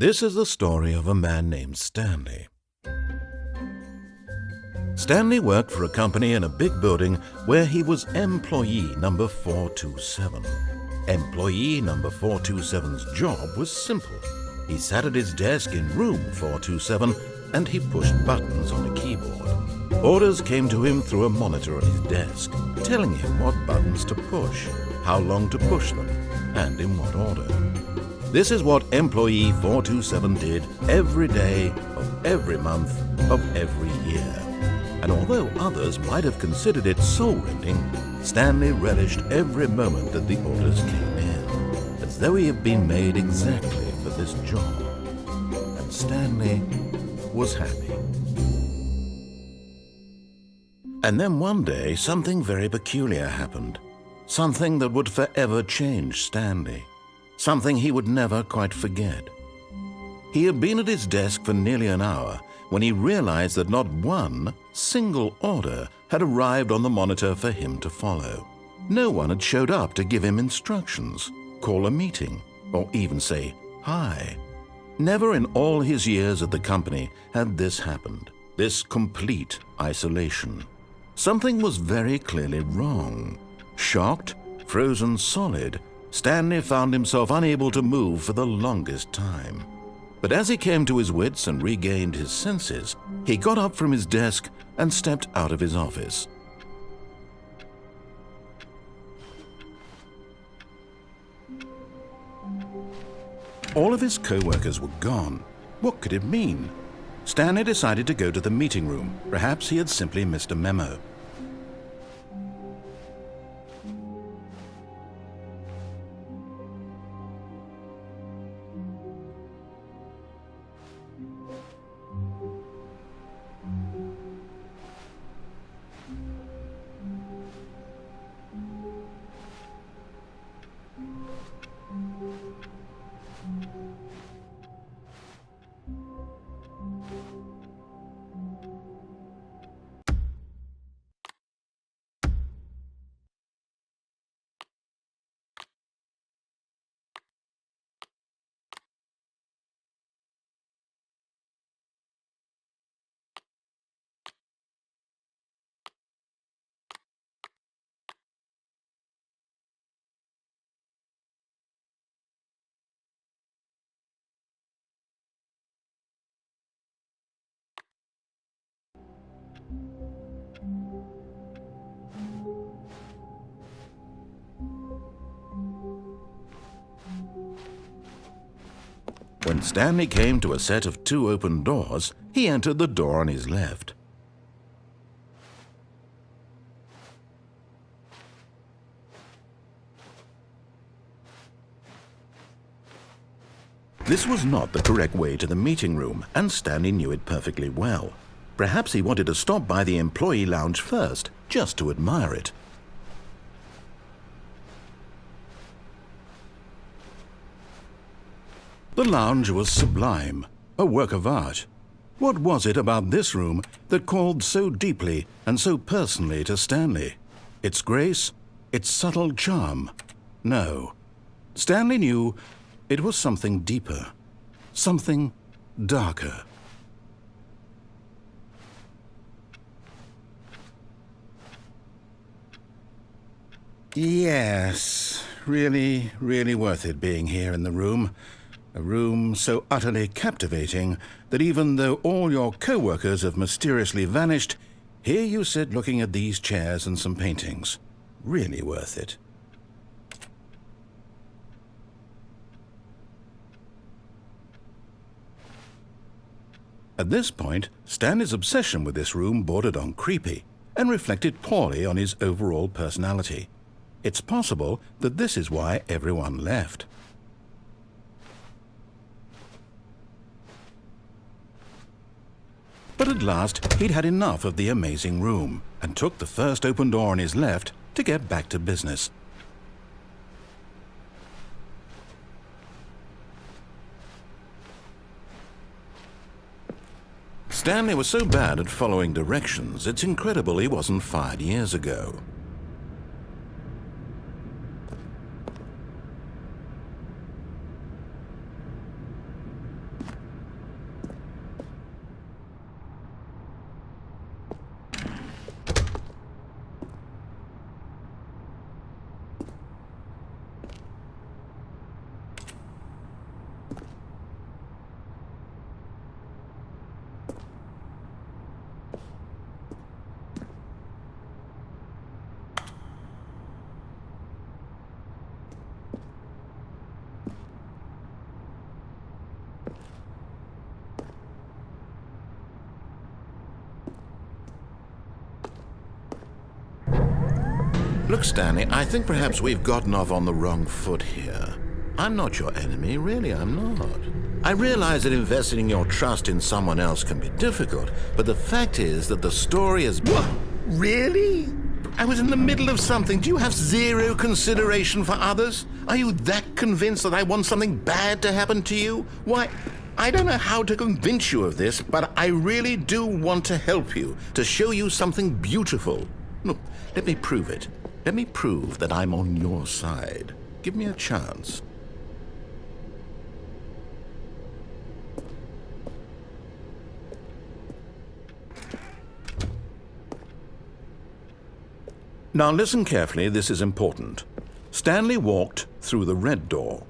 This is the story of a man named Stanley. Stanley worked for a company in a big building where he was employee number 427. Employee number 427's job was simple. He sat at his desk in room 427 and he pushed buttons on a keyboard. Orders came to him through a monitor on his desk, telling him what buttons to push, how long to push them, and in what order. This is what employee 427 did every day of every month of every year. And although others might have considered it soul-rending, Stanley relished every moment that the orders came in, as though he had been made exactly for this job. And Stanley was happy. And then one day, something very peculiar happened. Something that would forever change Stanley. Something he would never quite forget. He had been at his desk for nearly an hour when he realized that not one single order had arrived on the monitor for him to follow. No one had showed up to give him instructions, call a meeting, or even say hi. Never in all his years at the company had this happened, this complete isolation. Something was very clearly wrong. Shocked, frozen solid, Stanley found himself unable to move for the longest time. But as he came to his wits and regained his senses, he got up from his desk and stepped out of his office. All of his co-workers were gone. What could it mean? Stanley decided to go to the meeting room. Perhaps he had simply missed a memo. When Stanley came to a set of 2 open doors, he entered the door on his left. This was not the correct way to the meeting room, and Stanley knew it perfectly well. Perhaps he wanted to stop by the employee lounge first, just to admire it. The lounge was sublime, a work of art. What was it about this room that called so deeply and so personally to Stanley? Its grace? Its subtle charm? No. Stanley knew it was something deeper, something darker. Yes, really worth it being here in the room. A room so utterly captivating that even though all your co-workers have mysteriously vanished, here you sit looking at these chairs and some paintings. Really worth it. At this point, Stanley's obsession with this room bordered on creepy and reflected poorly on his overall personality. It's possible that this is why everyone left. But at last, he'd had enough of the amazing room and took the first open door on his left to get back to business. Stanley was so bad at following directions, it's incredible he wasn't fired years ago. Look, Stanley, I think perhaps we've gotten off on the wrong foot here. I'm not your enemy, really, I'm not. I realize that investing your trust in someone else can be difficult, but the fact is that the story is... What? Really? I was in the middle of something. Do you have zero consideration for others? Are you that convinced that I want something bad to happen to you? Why, I don't know how to convince you of this, but I really do want to help you, to show you something beautiful. Look, let me prove it. Let me prove that I'm on your side. Give me a chance. Now listen carefully, this is important. Stanley walked through the red door.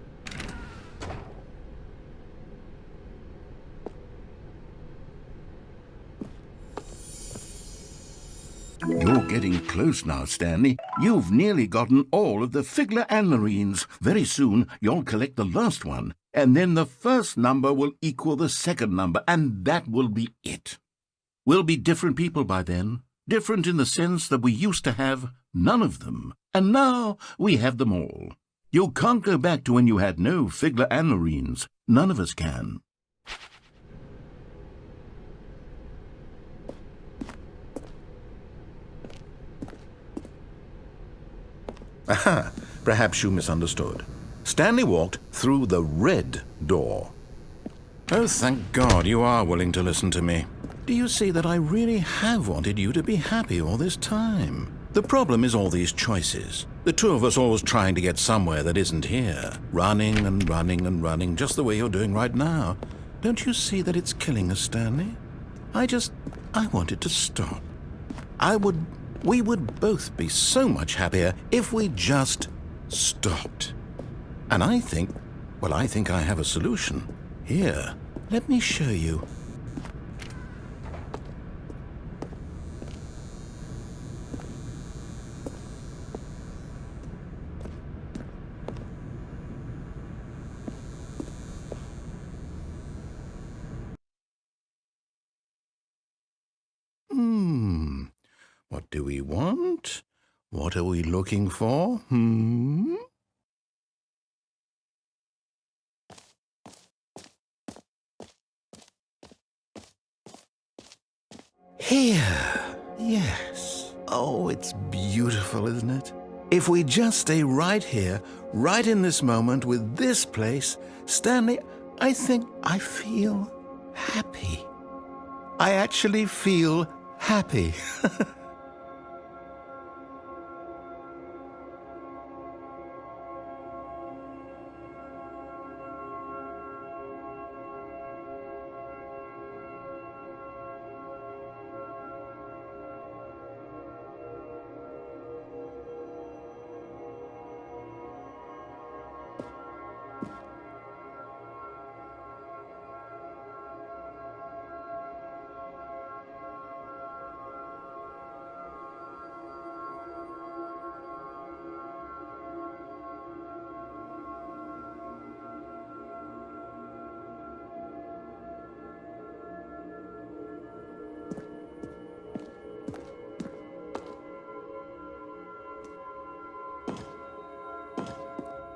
You're getting close now, Stanley. You've nearly gotten all of the Figler and Marines. Very soon, you'll collect the last one, and then the first number will equal the second number, and that will be it. We'll be different people by then. Different in the sense that we used to have none of them, and now we have them all. You can't go back to when you had no Figler and Marines. None of us can. Aha! Perhaps you misunderstood. Stanley walked through the red door. Oh, thank God you are willing to listen to me. Do you see that I really have wanted you to be happy all this time? The problem is all these choices. The two of us always trying to get somewhere that isn't here. Running and running and running, just the way you're doing right now. Don't you see that it's killing us, Stanley? I want it to stop. We would both be so much happier if we just stopped. And I think I have a solution. Here, let me show you. What do we want? What are we looking for? Here. Yes. Oh, it's beautiful, isn't it? If we just stay right here, right in this moment with this place, Stanley, I think I feel happy. I actually feel happy.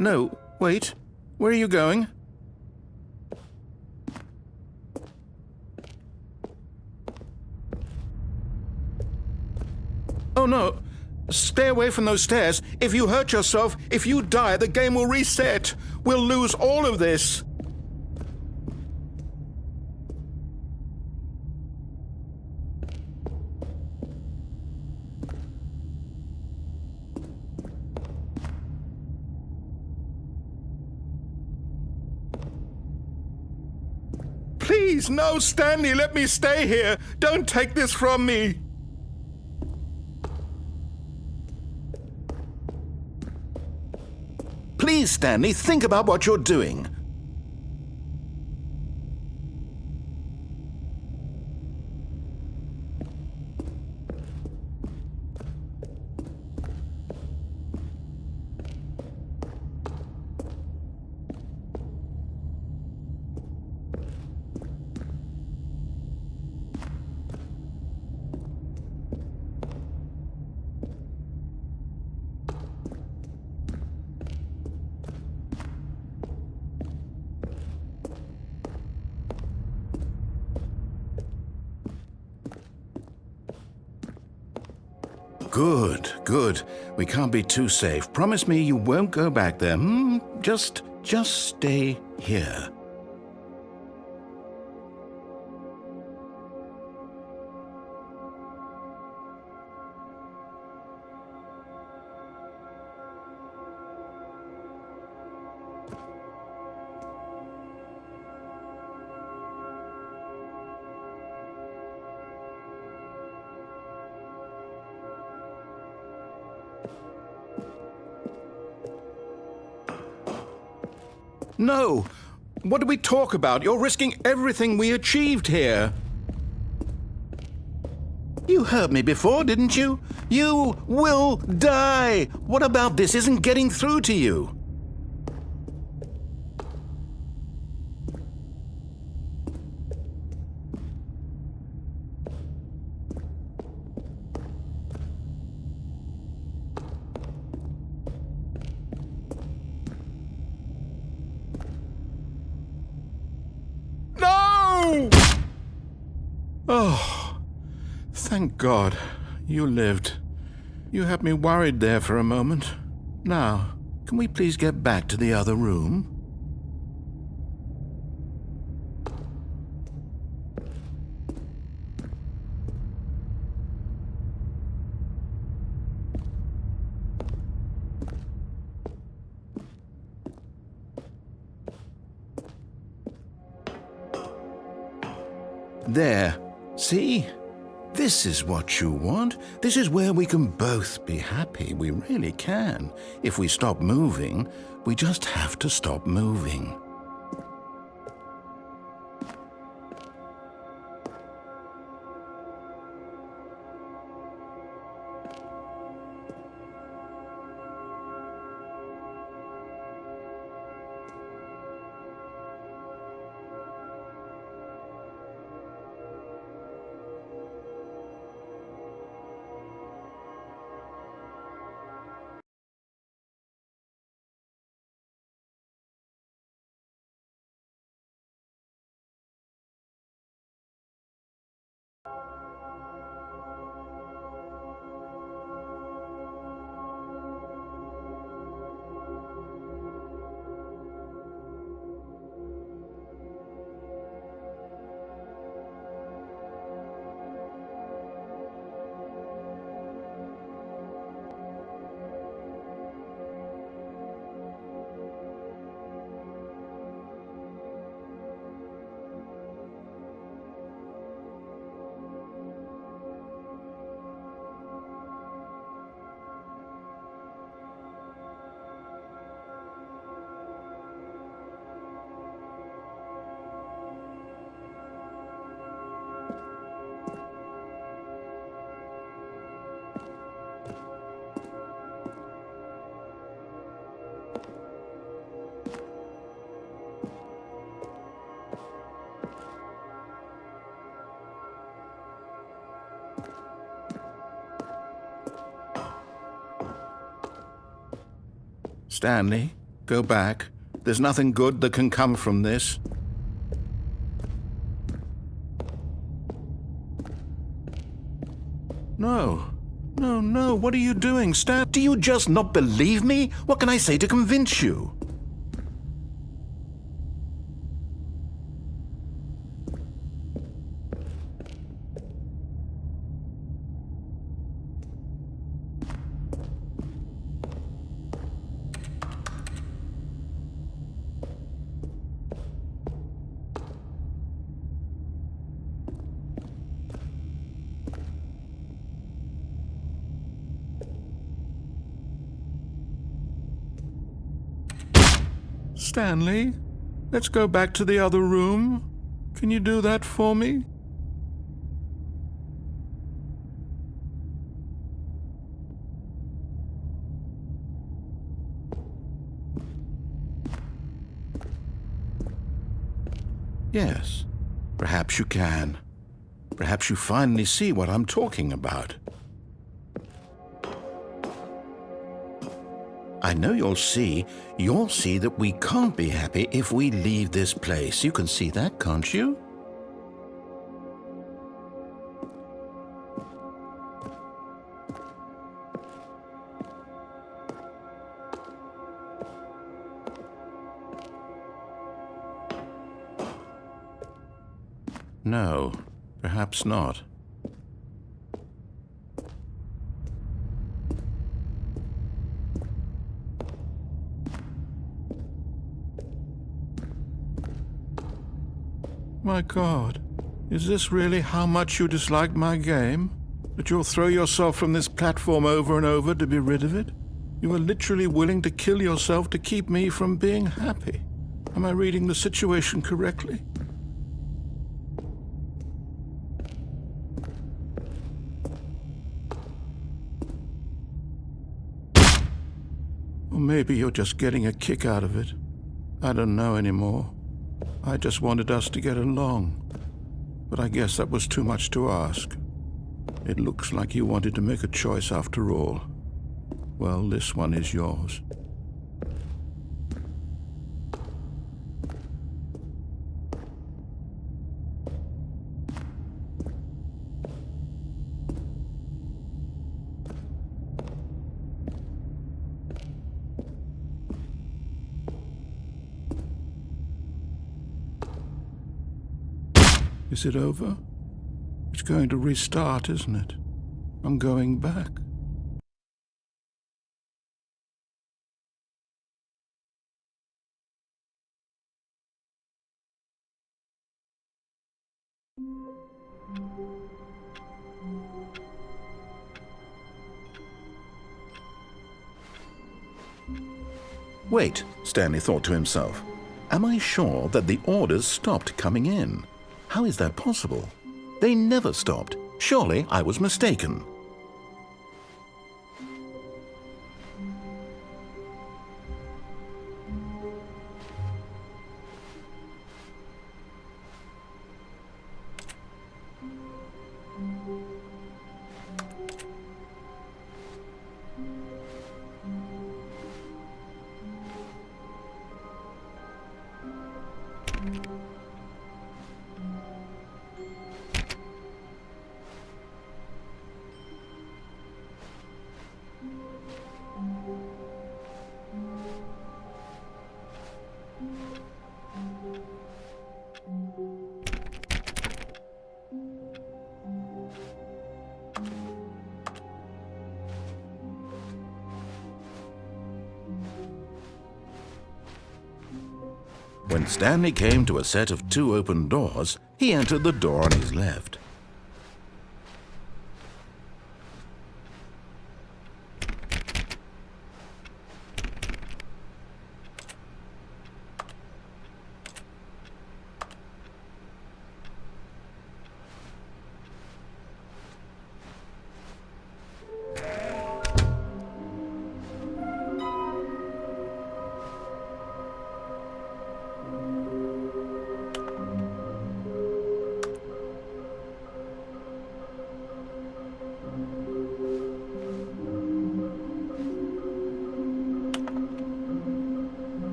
No, wait. Where are you going? Oh, no. Stay away from those stairs. If you hurt yourself, if you die, the game will reset. We'll lose all of this. Please, no, Stanley, let me stay here. Don't take this from me. Please, Stanley, think about what you're doing. good, good. We can't be too safe. Promise me you won't go back there, hmm? Just stay here. No! What did we talk about? You're risking everything we achieved here. You heard me before, didn't you? You will die! What about this isn't getting through to you? No! Oh, thank God you lived. You had me worried there for a moment. Now, can we please get back to the other room? There. See? This is what you want. This is where we can both be happy. We really can. If we stop moving, we just have to stop moving. Stanley, go back. There's nothing good that can come from this. No. No, what are you doing, Stan? Do you just not believe me? What can I say to convince you? Stanley, let's go back to the other room. Can you do that for me? Yes, perhaps you can. Perhaps you finally see what I'm talking about. I know you'll see that we can't be happy if we leave this place. You can see that, can't you? No, perhaps not. My God, is this really how much you dislike my game? That you'll throw yourself from this platform over and over to be rid of it? You are literally willing to kill yourself to keep me from being happy. Am I reading the situation correctly? Or maybe you're just getting a kick out of it. I don't know anymore. I just wanted us to get along. But I guess that was too much to ask. It looks like you wanted to make a choice after all. Well, this one is yours. Is it over? It's going to restart, isn't it? I'm going back. Wait, Stanley thought to himself. Am I sure that the orders stopped coming in? How is that possible? They never stopped. Surely I was mistaken. When Stanley came to a set of 2 open doors, he entered the door on his left.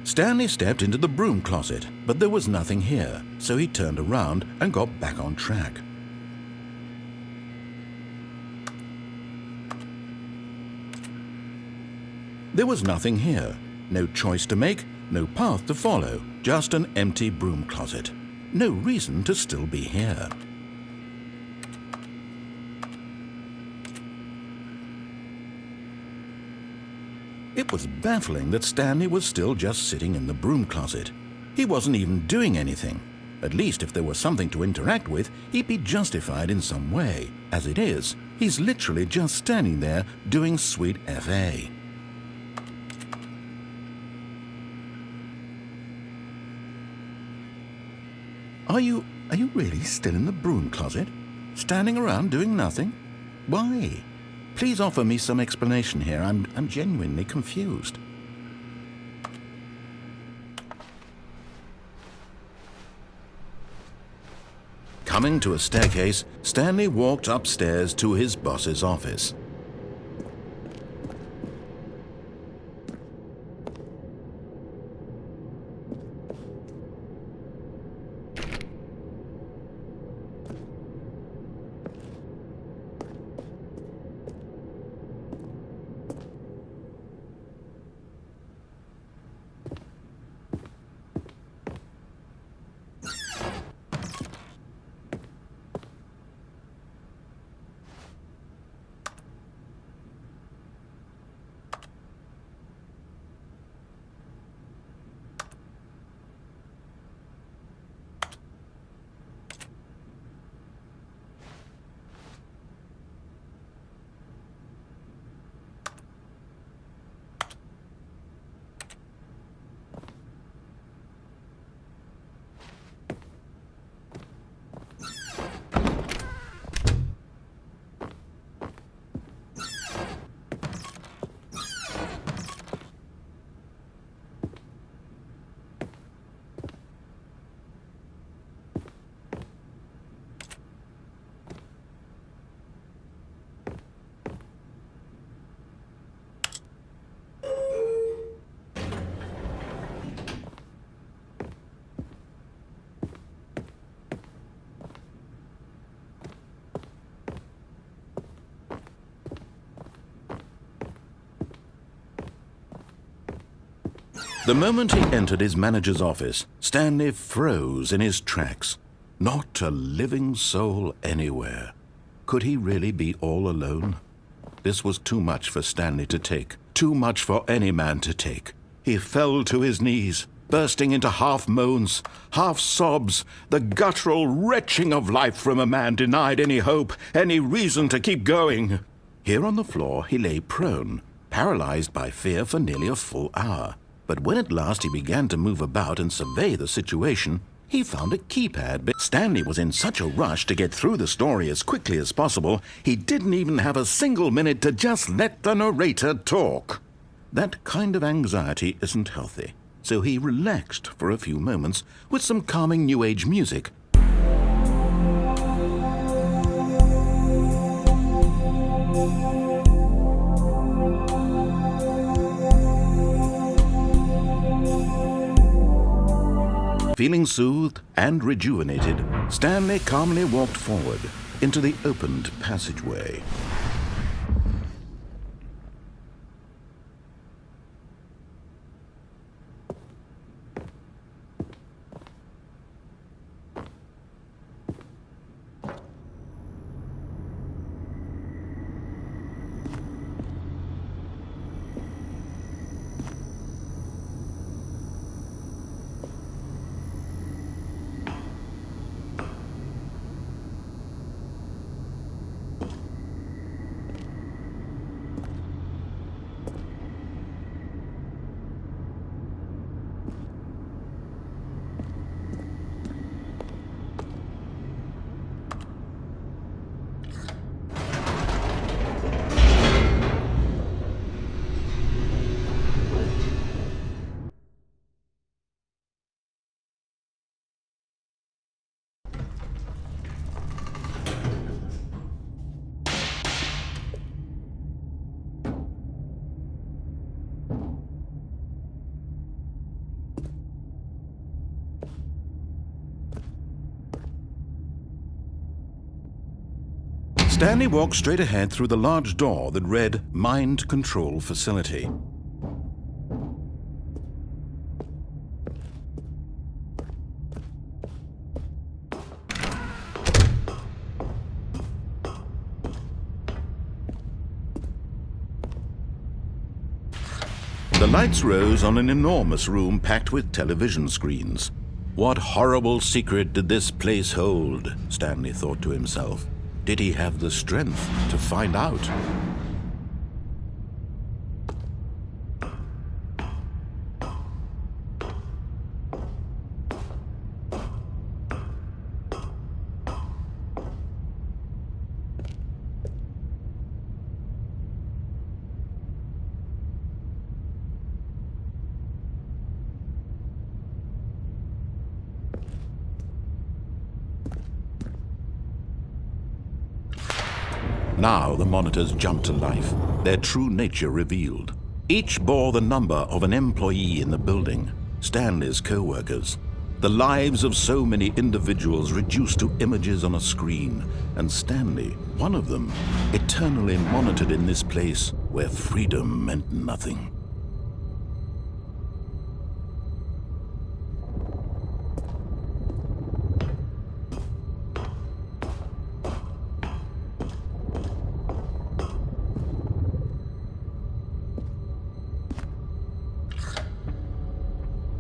Stanley stepped into the broom closet, but there was nothing here, so he turned around and got back on track. There was nothing here, no choice to make, no path to follow, just an empty broom closet. No reason to still be here. It was baffling that Stanley was still just sitting in the broom closet. He wasn't even doing anything. At least if there was something to interact with, he'd be justified in some way. As it is, he's literally just standing there doing sweet FA. Are you really still in the broom closet? Standing around doing nothing? Why? Please offer me some explanation here. I'm genuinely confused. Coming to a staircase, Stanley walked upstairs to his boss's office. The moment he entered his manager's office, Stanley froze in his tracks. Not a living soul anywhere. Could he really be all alone? This was too much for Stanley to take, too much for any man to take. He fell to his knees, bursting into half moans, half sobs, the guttural retching of life from a man denied any hope, any reason to keep going. Here on the floor he lay prone, paralyzed by fear for nearly a full hour. But when at last he began to move about and survey the situation, he found a keypad. But Stanley was in such a rush to get through the story as quickly as possible, he didn't even have a single minute to just let the narrator talk. That kind of anxiety isn't healthy, so he relaxed for a few moments with some calming New Age music. Feeling soothed and rejuvenated, Stanley calmly walked forward into the opened passageway. Stanley walked straight ahead through the large door that read Mind Control Facility. The lights rose on an enormous room packed with television screens. What horrible secret did this place hold? Stanley thought to himself. Did he have the strength to find out? Now the monitors jumped to life, their true nature revealed. Each bore the number of an employee in the building, Stanley's co-workers. The lives of so many individuals reduced to images on a screen, and Stanley, one of them, eternally monitored in this place where freedom meant nothing.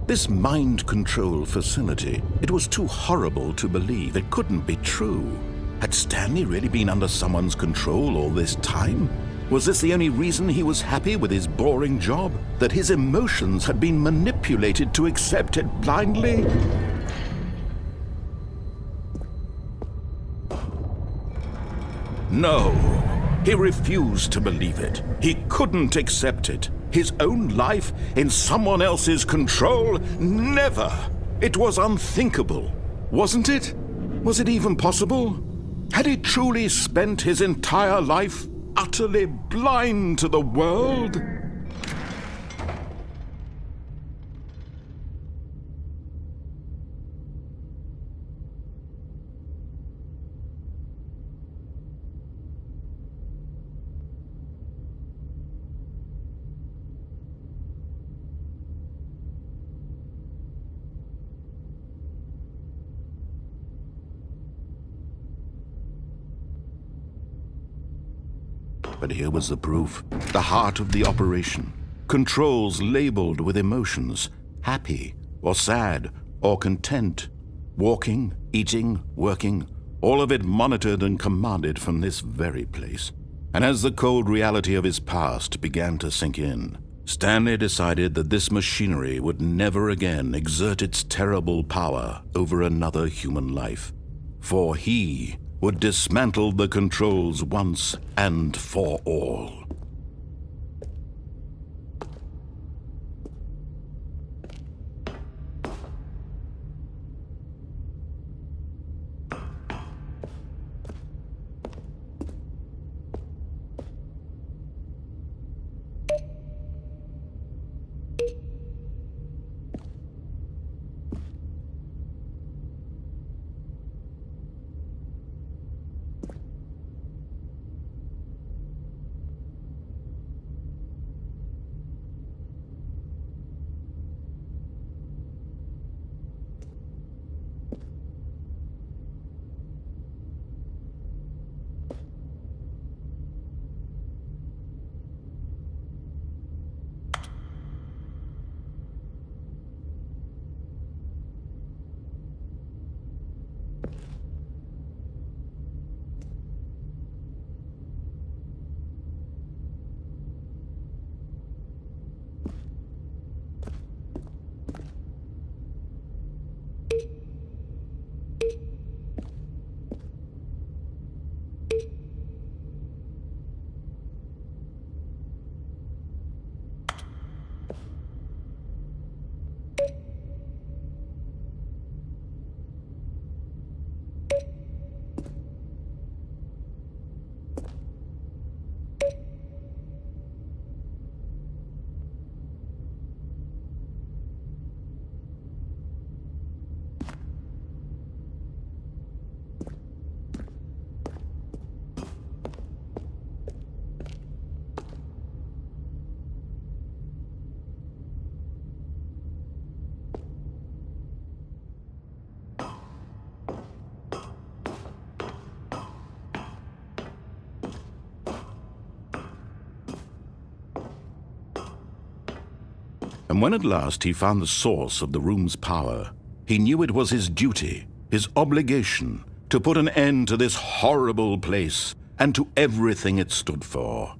This mind control facility, it was too horrible to believe. It couldn't be true. Had Stanley really been under someone's control all this time? Was this the only reason he was happy with his boring job? That his emotions had been manipulated to accept it blindly? No, he refused to believe it. He couldn't accept it. His own life in someone else's control? Never! It was unthinkable. Wasn't it? Was it even possible? Had he truly spent his entire life utterly blind to the world? But here was the proof, the heart of the operation. Controls labeled with emotions, happy or sad or content. Walking, eating, working, all of it monitored and commanded from this very place. And as the cold reality of his past began to sink in, Stanley decided that this machinery would never again exert its terrible power over another human life. For he would dismantle the controls once and for all. And when at last he found the source of the room's power, he knew it was his duty, his obligation, to put an end to this horrible place and to everything it stood for.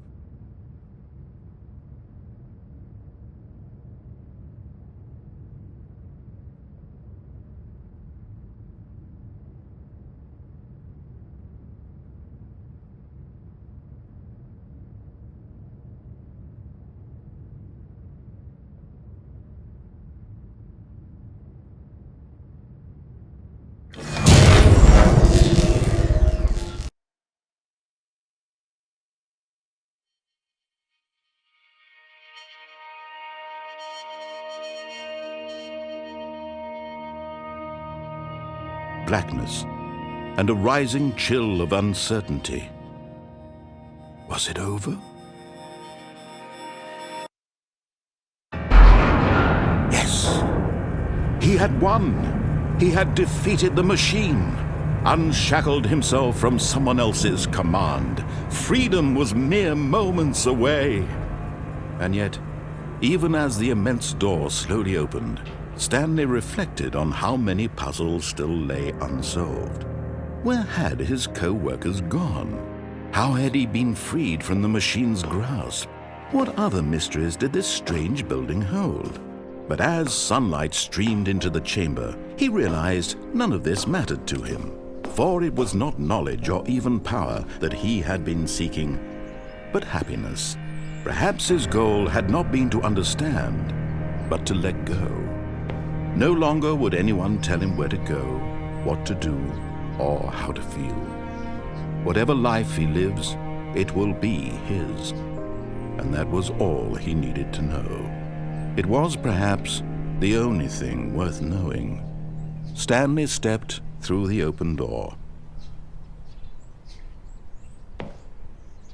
blackness and a rising chill of uncertainty. Was it over? Yes! He had won! He had defeated the machine, unshackled himself from someone else's command. Freedom was mere moments away. And yet, even as the immense door slowly opened, Stanley reflected on how many puzzles still lay unsolved. Where had his co-workers gone? How had he been freed from the machine's grasp? What other mysteries did this strange building hold? But as sunlight streamed into the chamber, he realized none of this mattered to him, for it was not knowledge or even power that he had been seeking, but happiness. Perhaps his goal had not been to understand, but to let go. No longer would anyone tell him where to go, what to do, or how to feel. Whatever life he lives, it will be his. And that was all he needed to know. It was perhaps the only thing worth knowing. Stanley stepped through the open door.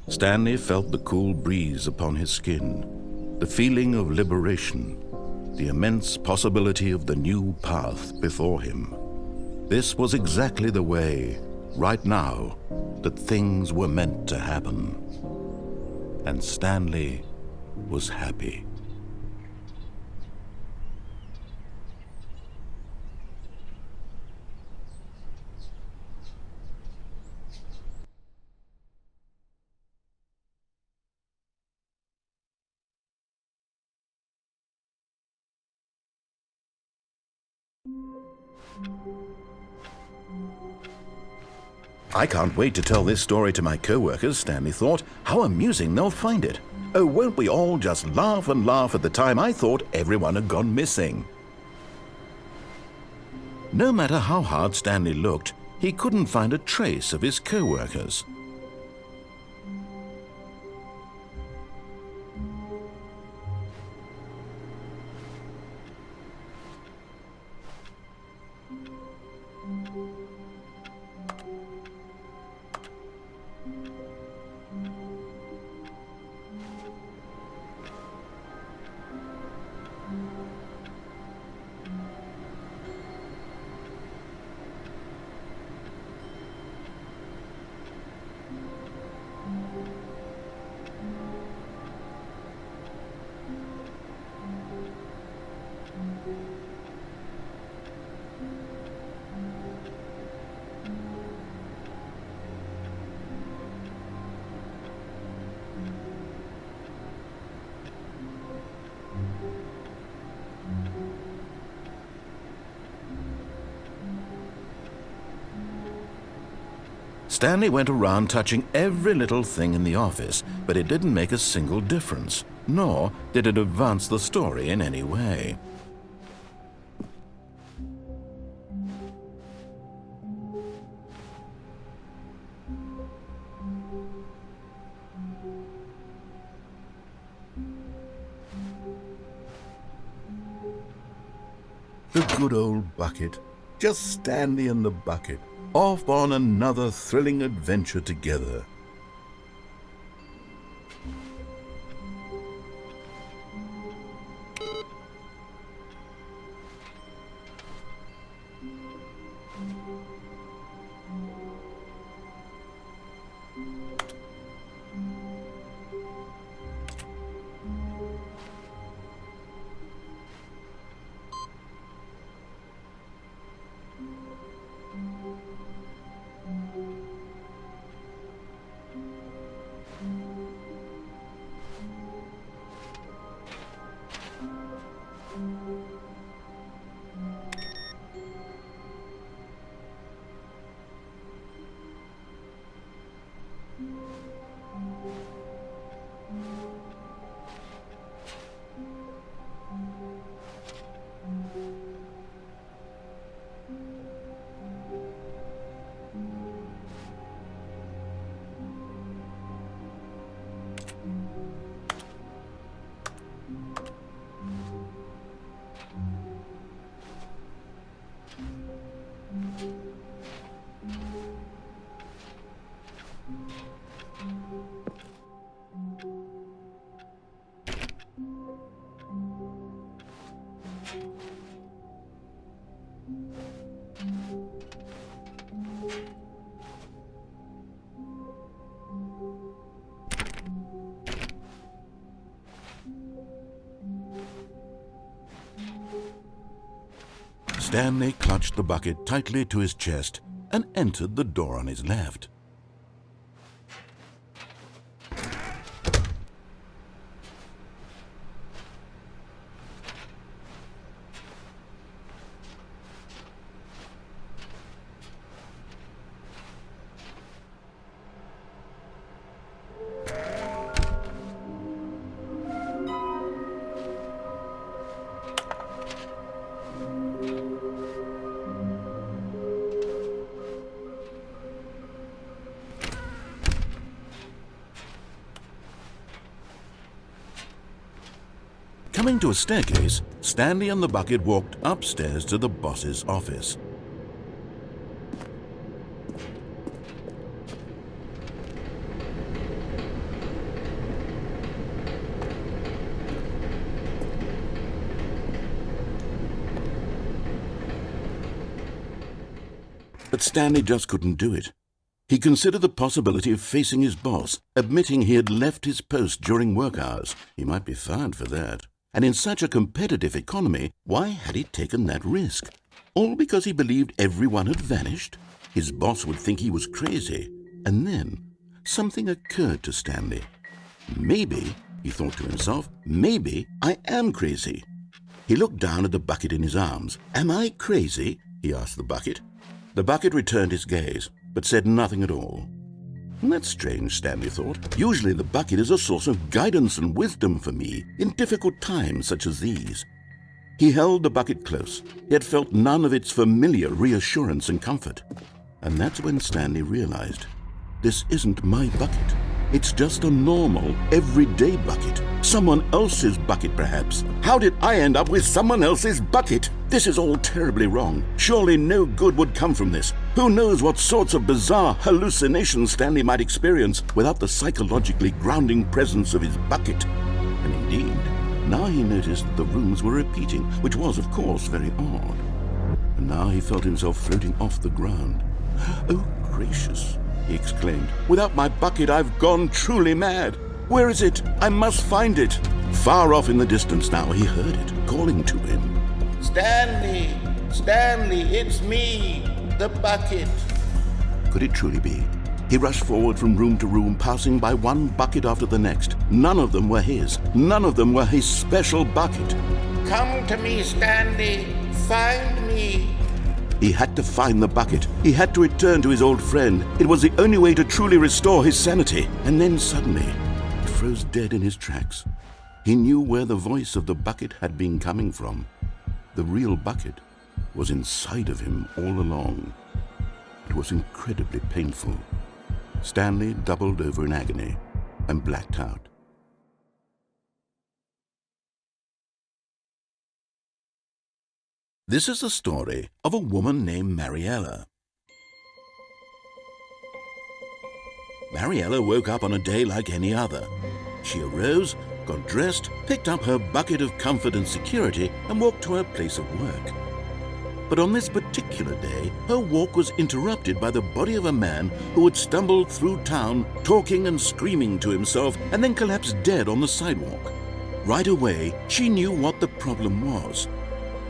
Stanley felt the cool breeze upon his skin, the feeling of liberation, the immense possibility of the new path before him. This was exactly the way, right now, that things were meant to happen. And Stanley was happy. I can't wait to tell this story to my co-workers, Stanley thought. How amusing they'll find it. Oh, won't we all just laugh and laugh at the time I thought everyone had gone missing. No matter how hard Stanley looked, he couldn't find a trace of his co-workers. Stanley went around touching every little thing in the office, but it didn't make a single difference, nor did it advance the story in any way. The good old bucket. Just Stanley and the bucket, off on another thrilling adventure together. Stanley clutched the bucket tightly to his chest and entered the door on his left. Coming to a staircase, Stanley and the bucket walked upstairs to the boss's office. But Stanley just couldn't do it. He considered the possibility of facing his boss, admitting he had left his post during work hours. He might be fired for that. And in such a competitive economy, why had he taken that risk? All because he believed everyone had vanished? His boss would think he was crazy. And then something occurred to Stanley. Maybe, he thought to himself, maybe I am crazy. He looked down at the bucket in his arms. Am I crazy? He asked the bucket. The bucket returned his gaze, but said nothing at all. That's strange, Stanley thought. Usually the bucket is a source of guidance and wisdom for me in difficult times such as these. He held the bucket close, yet felt none of its familiar reassurance and comfort. And that's when Stanley realized, this isn't my bucket. It's just a normal, everyday bucket. Someone else's bucket, perhaps. How did I end up with someone else's bucket? This is all terribly wrong. Surely no good would come from this. Who knows what sorts of bizarre hallucinations Stanley might experience without the psychologically grounding presence of his bucket. And indeed, now he noticed that the rooms were repeating, which was, of course, very odd. And now he felt himself floating off the ground. Oh, gracious, he exclaimed. Without my bucket, I've gone truly mad. Where is it? I must find it. Far off in the distance now, he heard it, calling to him. Stanley! Stanley, it's me, the bucket. Could it truly be? He rushed forward from room to room, passing by one bucket after the next. None of them were his. None of them were his special bucket. Come to me, Stanley. Find me. He had to find the bucket. He had to return to his old friend. It was the only way to truly restore his sanity. And then suddenly, he froze dead in his tracks. He knew where the voice of the bucket had been coming from. The real bucket was inside of him all along. It was incredibly painful. Stanley doubled over in agony and blacked out. This is the story of a woman named Mariella. Mariella woke up on a day like any other. She arose, got dressed, picked up her bucket of comfort and security, and walked to her place of work. But on this particular day, her walk was interrupted by the body of a man who had stumbled through town, talking and screaming to himself, and then collapsed dead on the sidewalk. Right away, she knew what the problem was.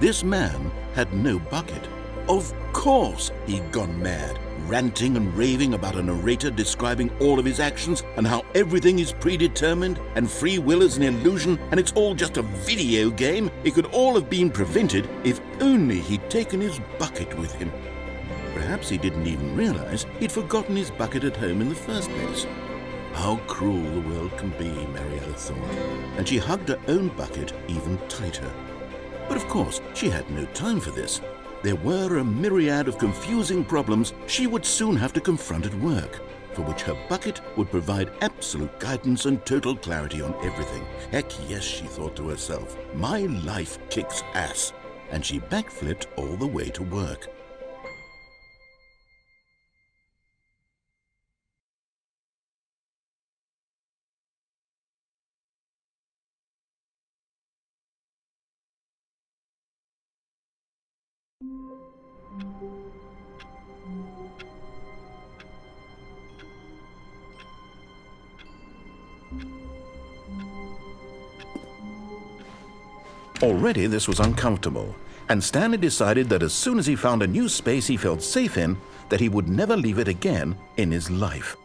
This man had no bucket. Of course he'd gone mad, ranting and raving about a narrator describing all of his actions and how everything is predetermined and free will is an illusion and it's all just a video game. It could all have been prevented if only he'd taken his bucket with him. Perhaps he didn't even realize he'd forgotten his bucket at home in the first place. How cruel the world can be, Mariella thought, and she hugged her own bucket even tighter. But of course, she had no time for this. There were a myriad of confusing problems she would soon have to confront at work, for which her bucket would provide absolute guidance and total clarity on everything. Heck yes, she thought to herself, my life kicks ass. And she backflipped all the way to work. Already this was uncomfortable. And Stanley decided that as soon as he found a new space he felt safe in, that he would never leave it again in his life.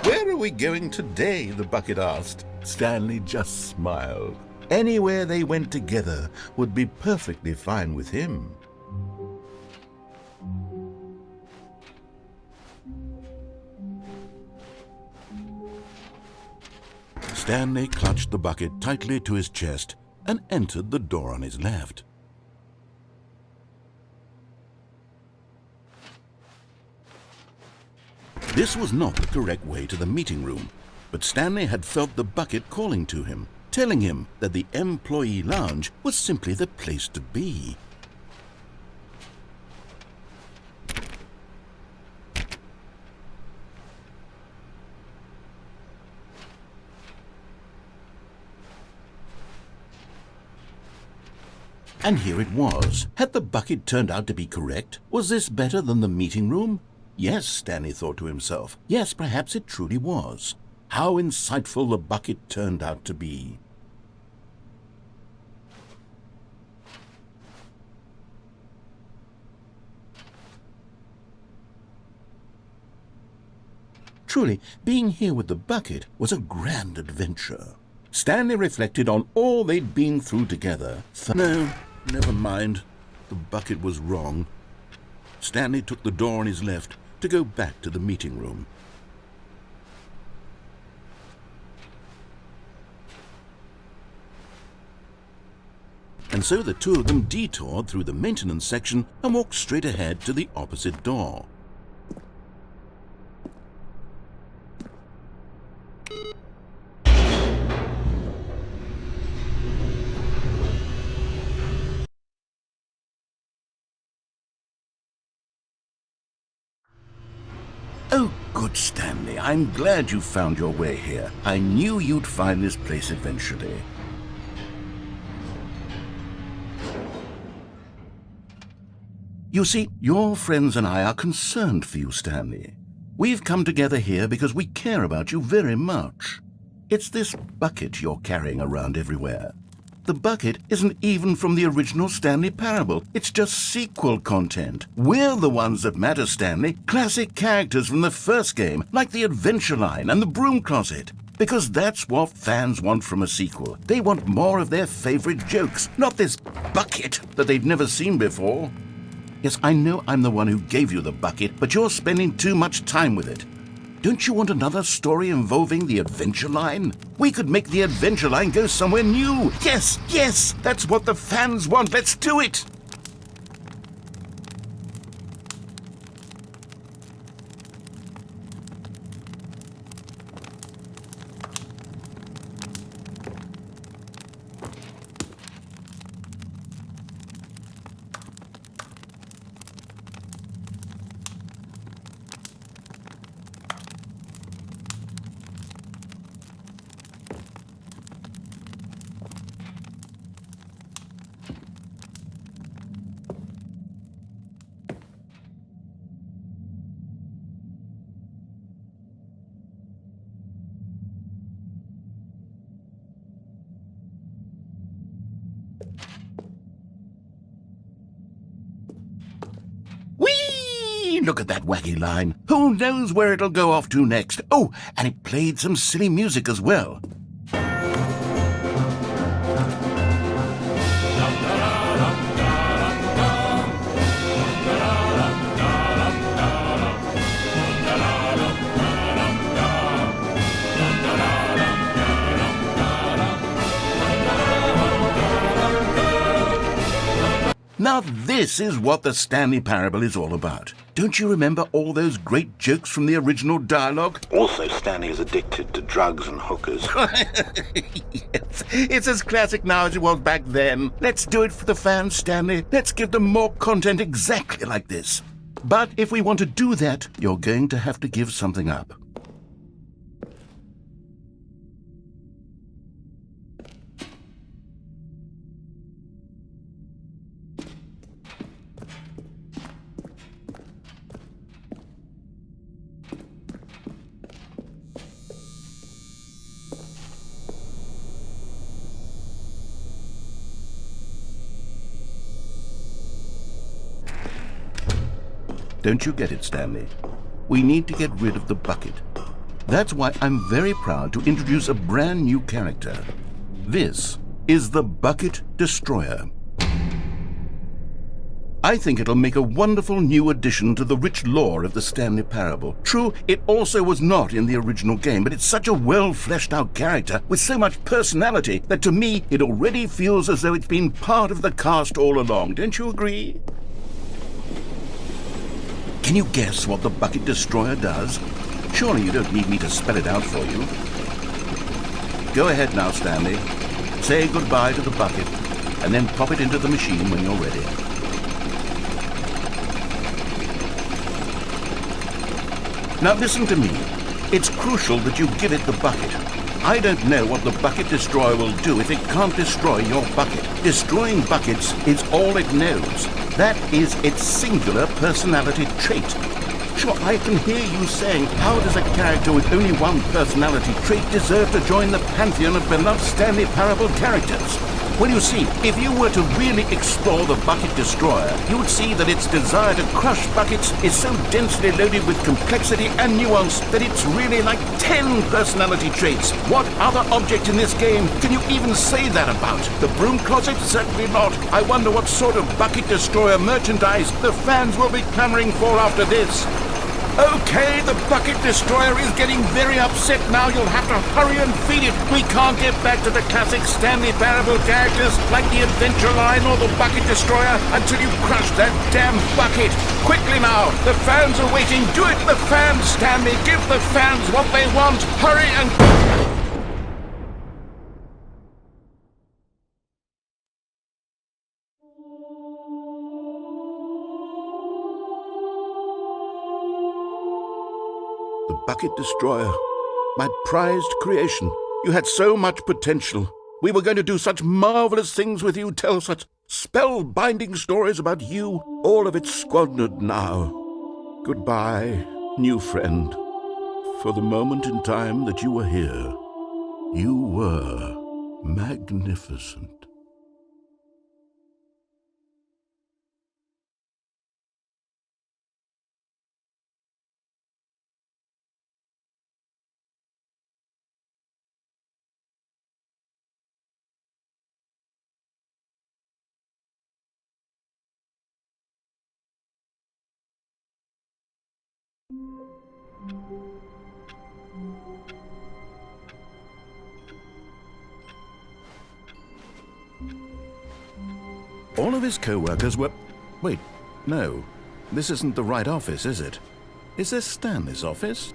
Where are we going today? The bucket asked. Stanley just smiled. Anywhere they went together would be perfectly fine with him. Stanley clutched the bucket tightly to his chest and entered the door on his left. This was not the correct way to the meeting room, but Stanley had felt the bucket calling to him, telling him that the employee lounge was simply the place to be. And here it was. Had the bucket turned out to be correct? Was this better than the meeting room? Yes, Stanley thought to himself. Yes, perhaps it truly was. How insightful the bucket turned out to be. Truly, being here with the bucket was a grand adventure. Stanley reflected on all they'd been through together. No, never mind. The bucket was wrong. Stanley took the door on his left to go back to the meeting room. And so the two of them detoured through the maintenance section and walked straight ahead to the opposite door. Oh, good, Stanley. I'm glad you found your way here. I knew you'd find this place eventually. You see, your friends and I are concerned for you, Stanley. We've come together here because we care about you very much. It's this bucket you're carrying around everywhere. The bucket isn't even from the original Stanley Parable. It's just sequel content. We're the ones that matter, Stanley. Classic characters from the first game, like the Adventure Line and the Broom Closet. Because that's what fans want from a sequel. They want more of their favorite jokes, not this bucket that they've never seen before. Yes, I know I'm the one who gave you the bucket, but you're spending too much time with it. Don't you want another story involving the Adventure Line? We could make the Adventure Line go somewhere new. Yes, yes, that's what the fans want. Let's do it. Look at that wacky line. Who knows where it'll go off to next? Oh, and it played some silly music as well. Now this is what the Stanley Parable is all about. Don't you remember all those great jokes from the original dialogue? Also, Stanley is addicted to drugs and hookers. Yes, it's as classic now as it was back then. Let's do it for the fans, Stanley. Let's give them more content exactly like this. But if we want to do that, you're going to have to give something up. Don't you get it, Stanley? We need to get rid of the bucket. That's why I'm very proud to introduce a brand new character. This is the Bucket Destroyer. I think it'll make a wonderful new addition to the rich lore of the Stanley Parable. True, it also was not in the original game, but it's such a well-fleshed-out character with so much personality that to me it already feels as though it's been part of the cast all along. Don't you agree? Can you guess what the Bucket Destroyer does? Surely you don't need me to spell it out for you. Go ahead now, Stanley. Say goodbye to the bucket, and then pop it into the machine when you're ready. Now listen to me. It's crucial that you give it the bucket. I don't know what the Bucket Destroyer will do if it can't destroy your bucket. Destroying buckets is all it knows. That is its singular personality trait. Sure, I can hear you saying, how does a character with only one personality trait deserve to join the pantheon of beloved Stanley Parable characters? Well, you see, if you were to really explore the Bucket Destroyer, you would see that its desire to crush buckets is so densely loaded with complexity and nuance that it's really like 10 personality traits. What other object in this game can you even say that about? The broom closet? Certainly not. I wonder what sort of Bucket Destroyer merchandise the fans will be clamoring for after this. Okay, the Bucket Destroyer is getting very upset now. You'll have to hurry and feed it. We can't get back to the classic Stanley Parable characters like the Adventure Line or the Bucket Destroyer until you crush that damn bucket. Quickly now, the fans are waiting. Do it, the fans, Stanley. Give the fans what they want. Hurry and... The Bucket Destroyer, my prized creation. You had so much potential. We were going to do such marvelous things with you, tell such spellbinding stories about you. All of it squandered now. Goodbye, new friend. For the moment in time that you were here, you were magnificent. All of his co-workers were... Wait, no. This isn't the right office, is it? Is this Stanley's office?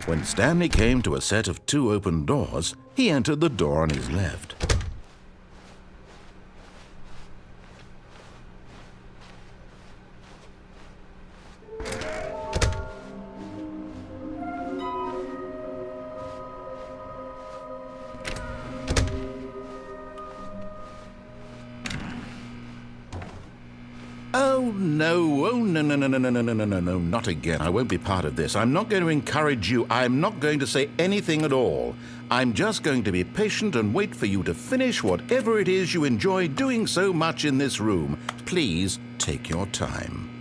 When Stanley came to a set of 2 open doors, he entered the door on his left. no. Oh, no, no, no, no, no, no, no, no, no, no, not again. I won't be part of this. I'm not going to encourage you. I'm not going to say anything at all. I'm just going to be patient and wait for you to finish whatever it is you enjoy doing so much in this room. Please take your time.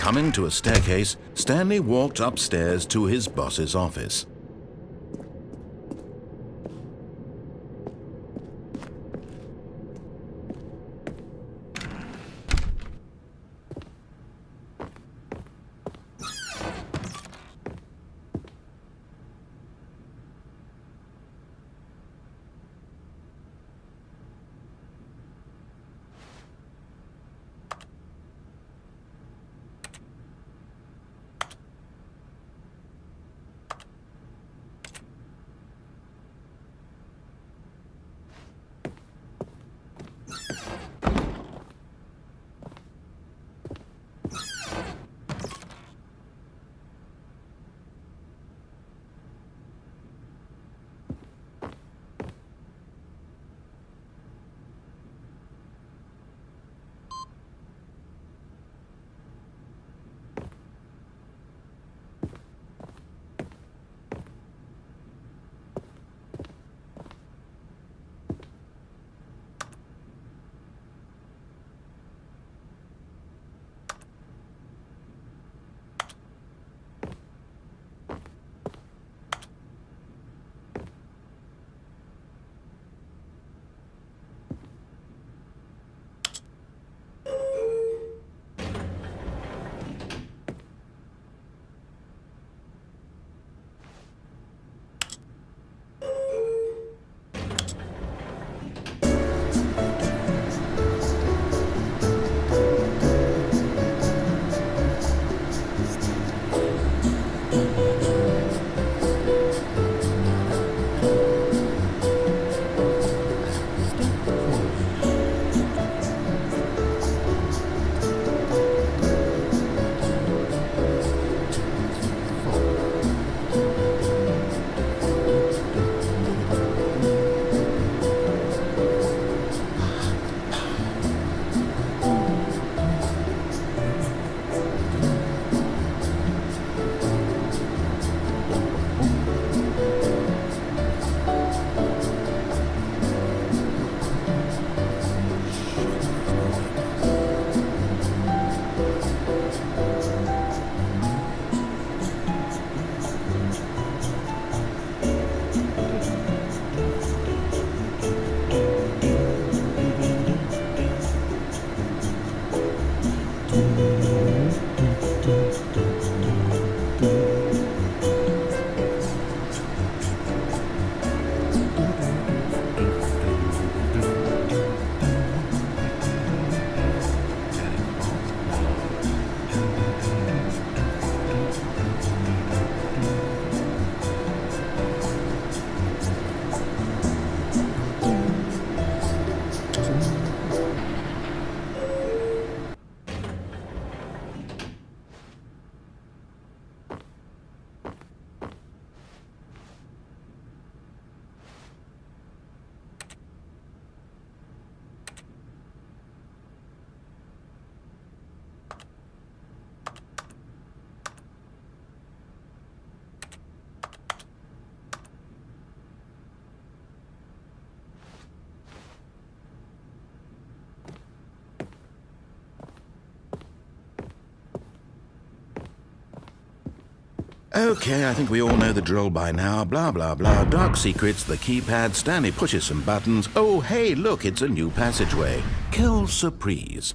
Coming to a staircase, Stanley walked upstairs to his boss's office. Okay, I think we all know the drill by now. Blah, blah, blah. Dark secrets, the keypad. Stanley pushes some buttons. Oh, hey, look, it's a new passageway. Quelle surprise.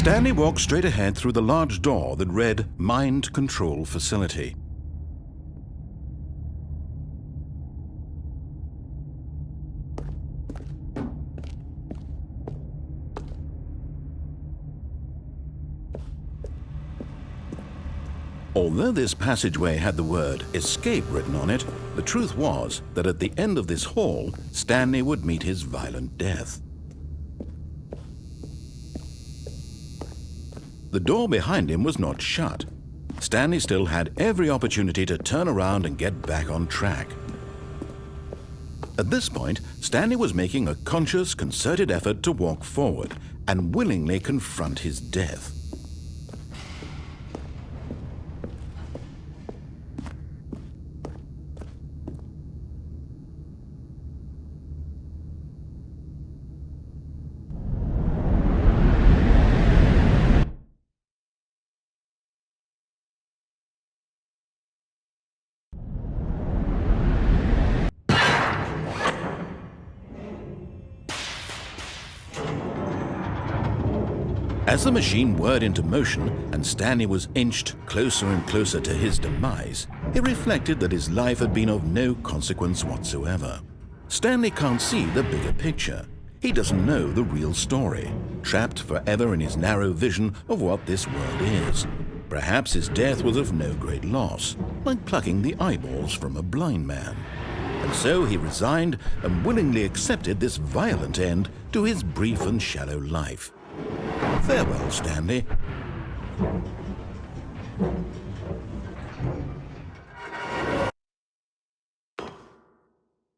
Stanley walked straight ahead through the large door that read Mind Control Facility. Although this passageway had the word escape written on it, the truth was that at the end of this hall, Stanley would meet his violent death. The door behind him was not shut. Stanley still had every opportunity to turn around and get back on track. At this point, Stanley was making a conscious, concerted effort to walk forward and willingly confront his death. As the machine whirred into motion and Stanley was inched closer and closer to his demise, he reflected that his life had been of no consequence whatsoever. Stanley can't see the bigger picture. He doesn't know the real story, trapped forever in his narrow vision of what this world is. Perhaps his death was of no great loss, like plucking the eyeballs from a blind man. And so he resigned and willingly accepted this violent end to his brief and shallow life. Farewell, Stanley.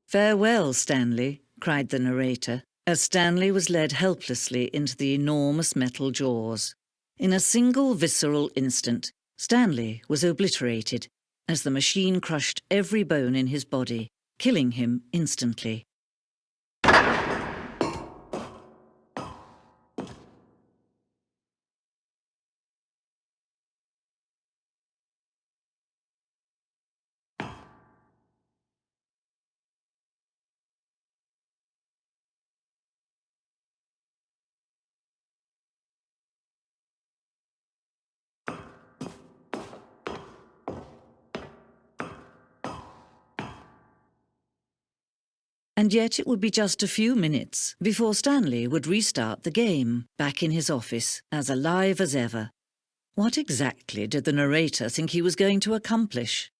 "Farewell, Stanley," cried the narrator, as Stanley was led helplessly into the enormous metal jaws. In a single visceral instant, Stanley was obliterated as the machine crushed every bone in his body, killing him instantly. And yet it would be just a few minutes before Stanley would restart the game, back in his office, as alive as ever. What exactly did the narrator think he was going to accomplish?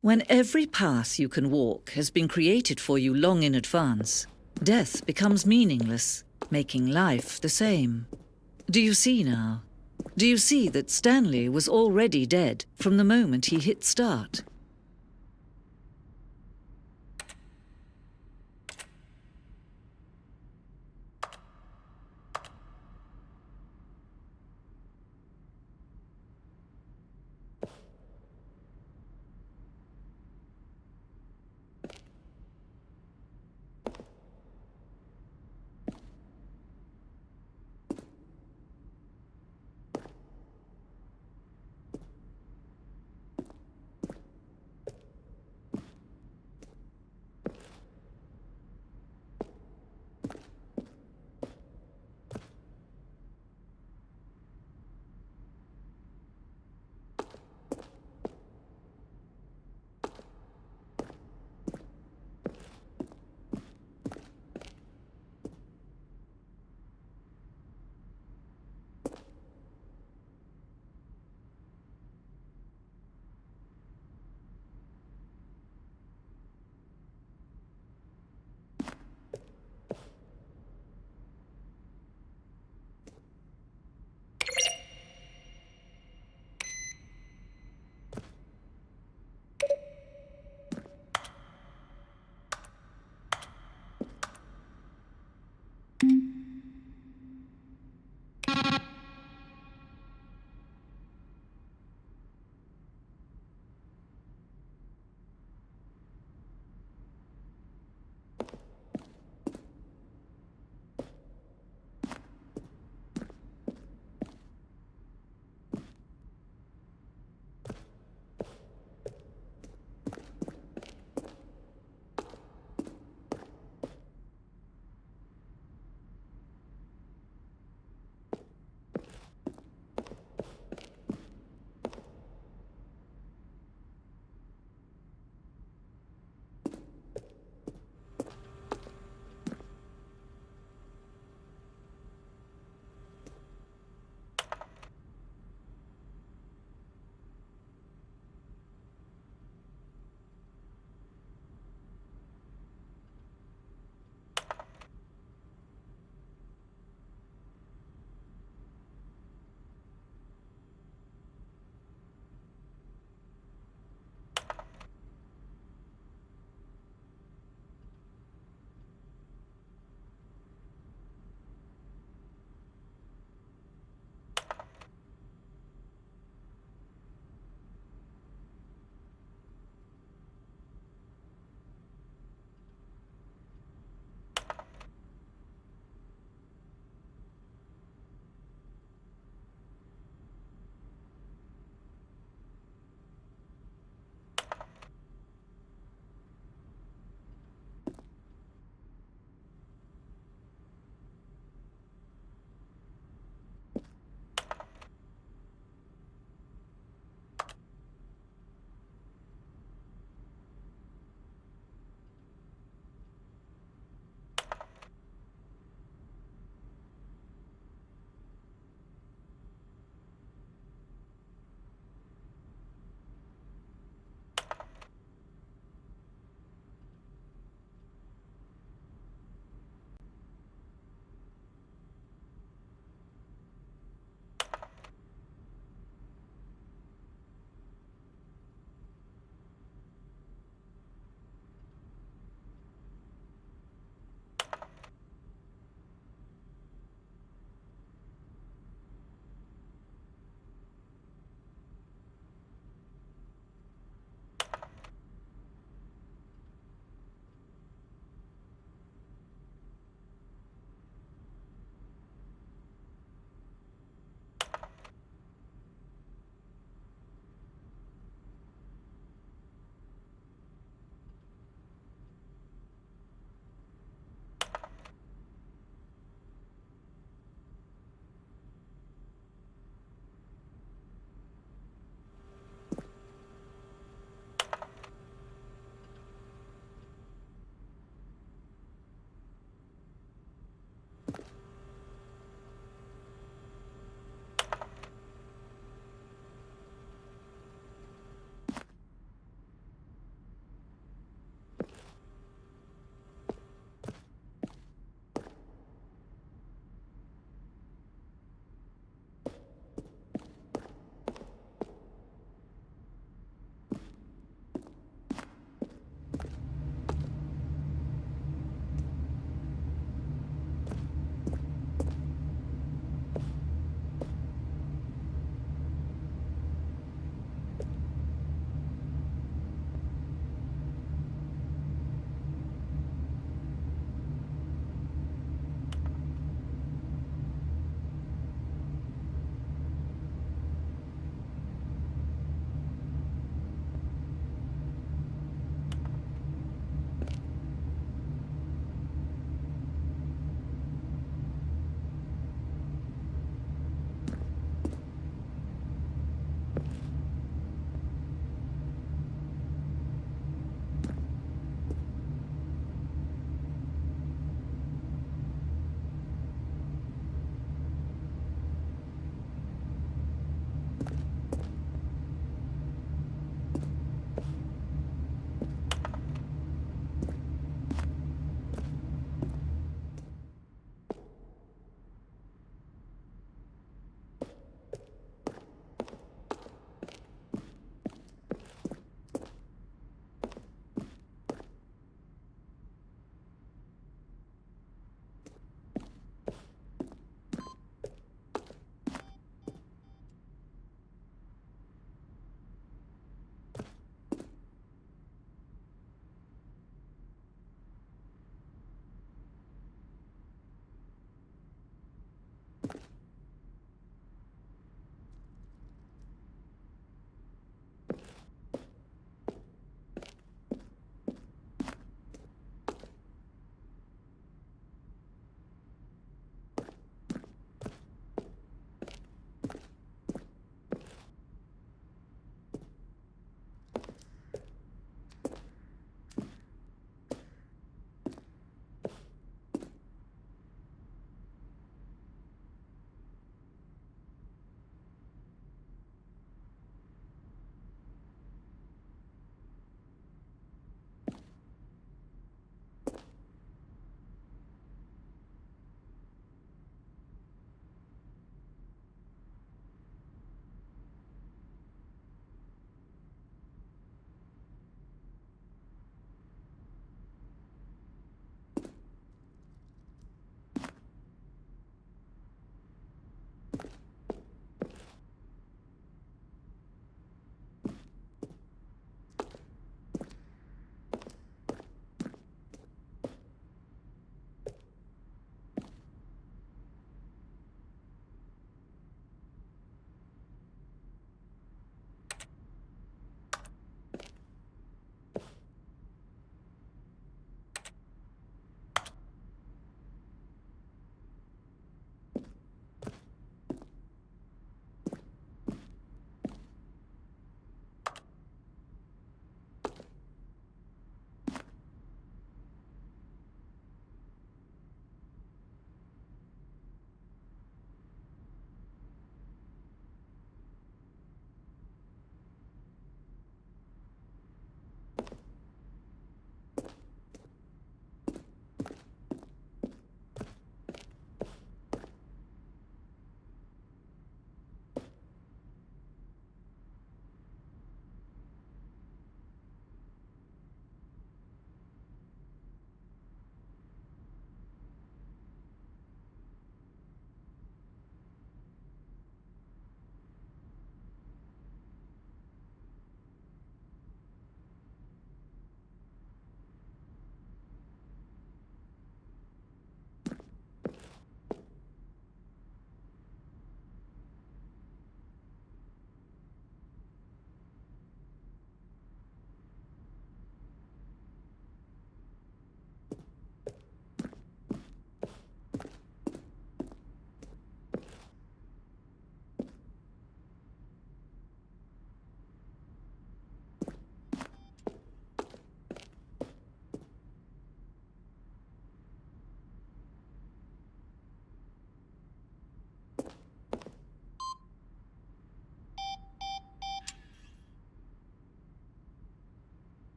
When every path you can walk has been created for you long in advance, death becomes meaningless, making life the same. Do you see now? Do you see that Stanley was already dead from the moment he hit start?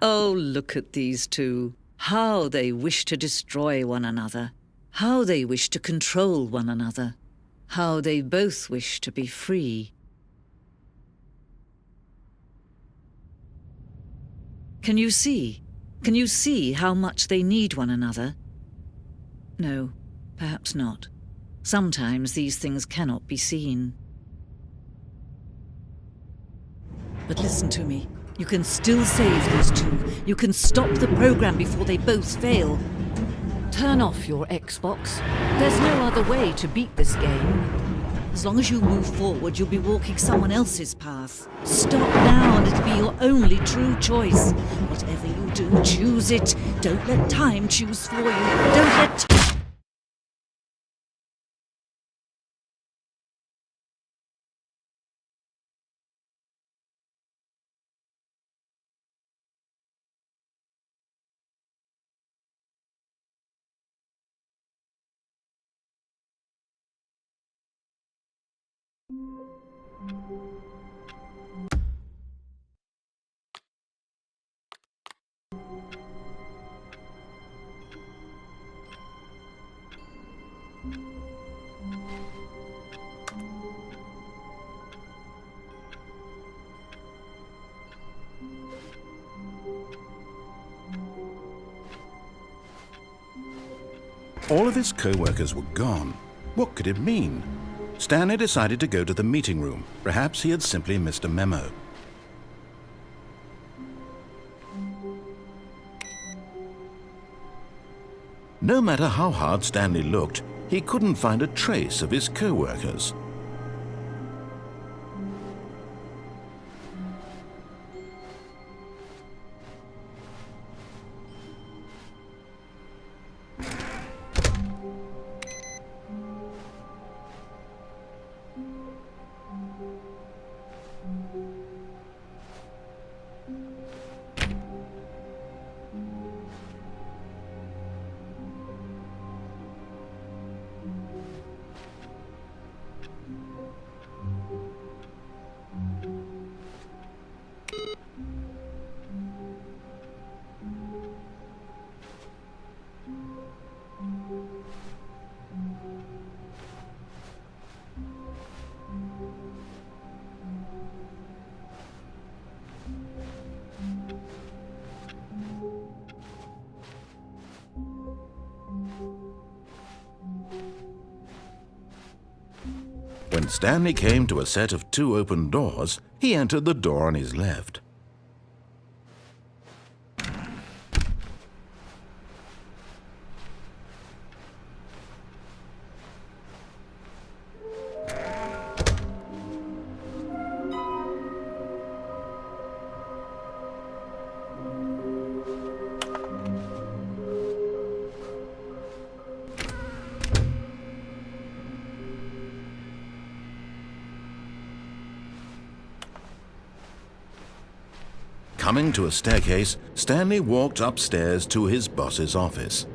Oh, look at these two. How they wish to destroy one another. How they wish to control one another. How they both wish to be free. Can you see? Can you see how much they need one another? No, perhaps not. Sometimes these things cannot be seen. But listen to me. You can still save these two. You can stop the program before they both fail. Turn off your Xbox. There's no other way to beat this game. As long as you move forward, you'll be walking someone else's path. Stop now and it'll be your only true choice. Whatever you do, choose it. Don't let time choose for you. Don't let... All of his co-workers were gone. What could it mean? Stanley decided to go to the meeting room. Perhaps he had simply missed a memo. No matter how hard Stanley looked, he couldn't find a trace of his co-workers. When Stanley came to a set of 2 open doors, he entered the door on his left. Coming to a staircase, Stanley walked upstairs to his boss's office.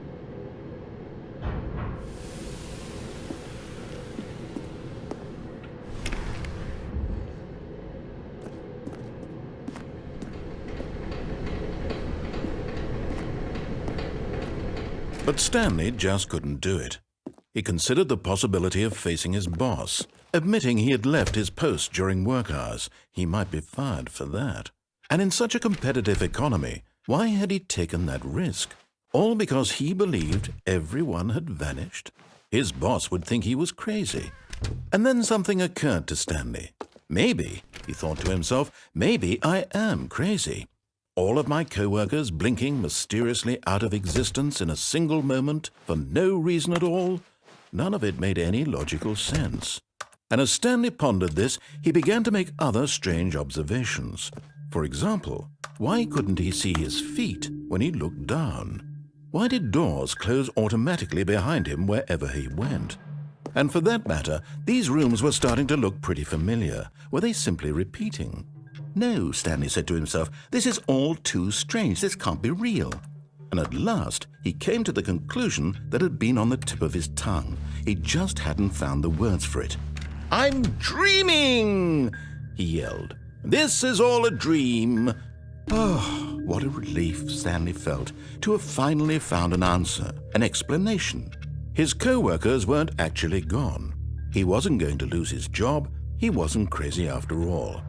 But Stanley just couldn't do it. He considered the possibility of facing his boss, admitting he had left his post during work hours. He might be fired for that. And in such a competitive economy, why had he taken that risk? All because he believed everyone had vanished? His boss would think he was crazy. And then something occurred to Stanley. Maybe, he thought to himself, maybe I am crazy. All of my co-workers blinking mysteriously out of existence in a single moment for no reason at all? None of it made any logical sense. And as Stanley pondered this, he began to make other strange observations. For example, why couldn't he see his feet when he looked down? Why did doors close automatically behind him wherever he went? And for that matter, these rooms were starting to look pretty familiar. Were they simply repeating? No, Stanley said to himself, this is all too strange. This can't be real. And at last, he came to the conclusion that had been on the tip of his tongue. He just hadn't found the words for it. "I'm dreaming!" he yelled. "This is all a dream." Oh, what a relief Stanley felt to have finally found an answer, an explanation. His co-workers weren't actually gone. He wasn't going to lose his job. He wasn't crazy after all.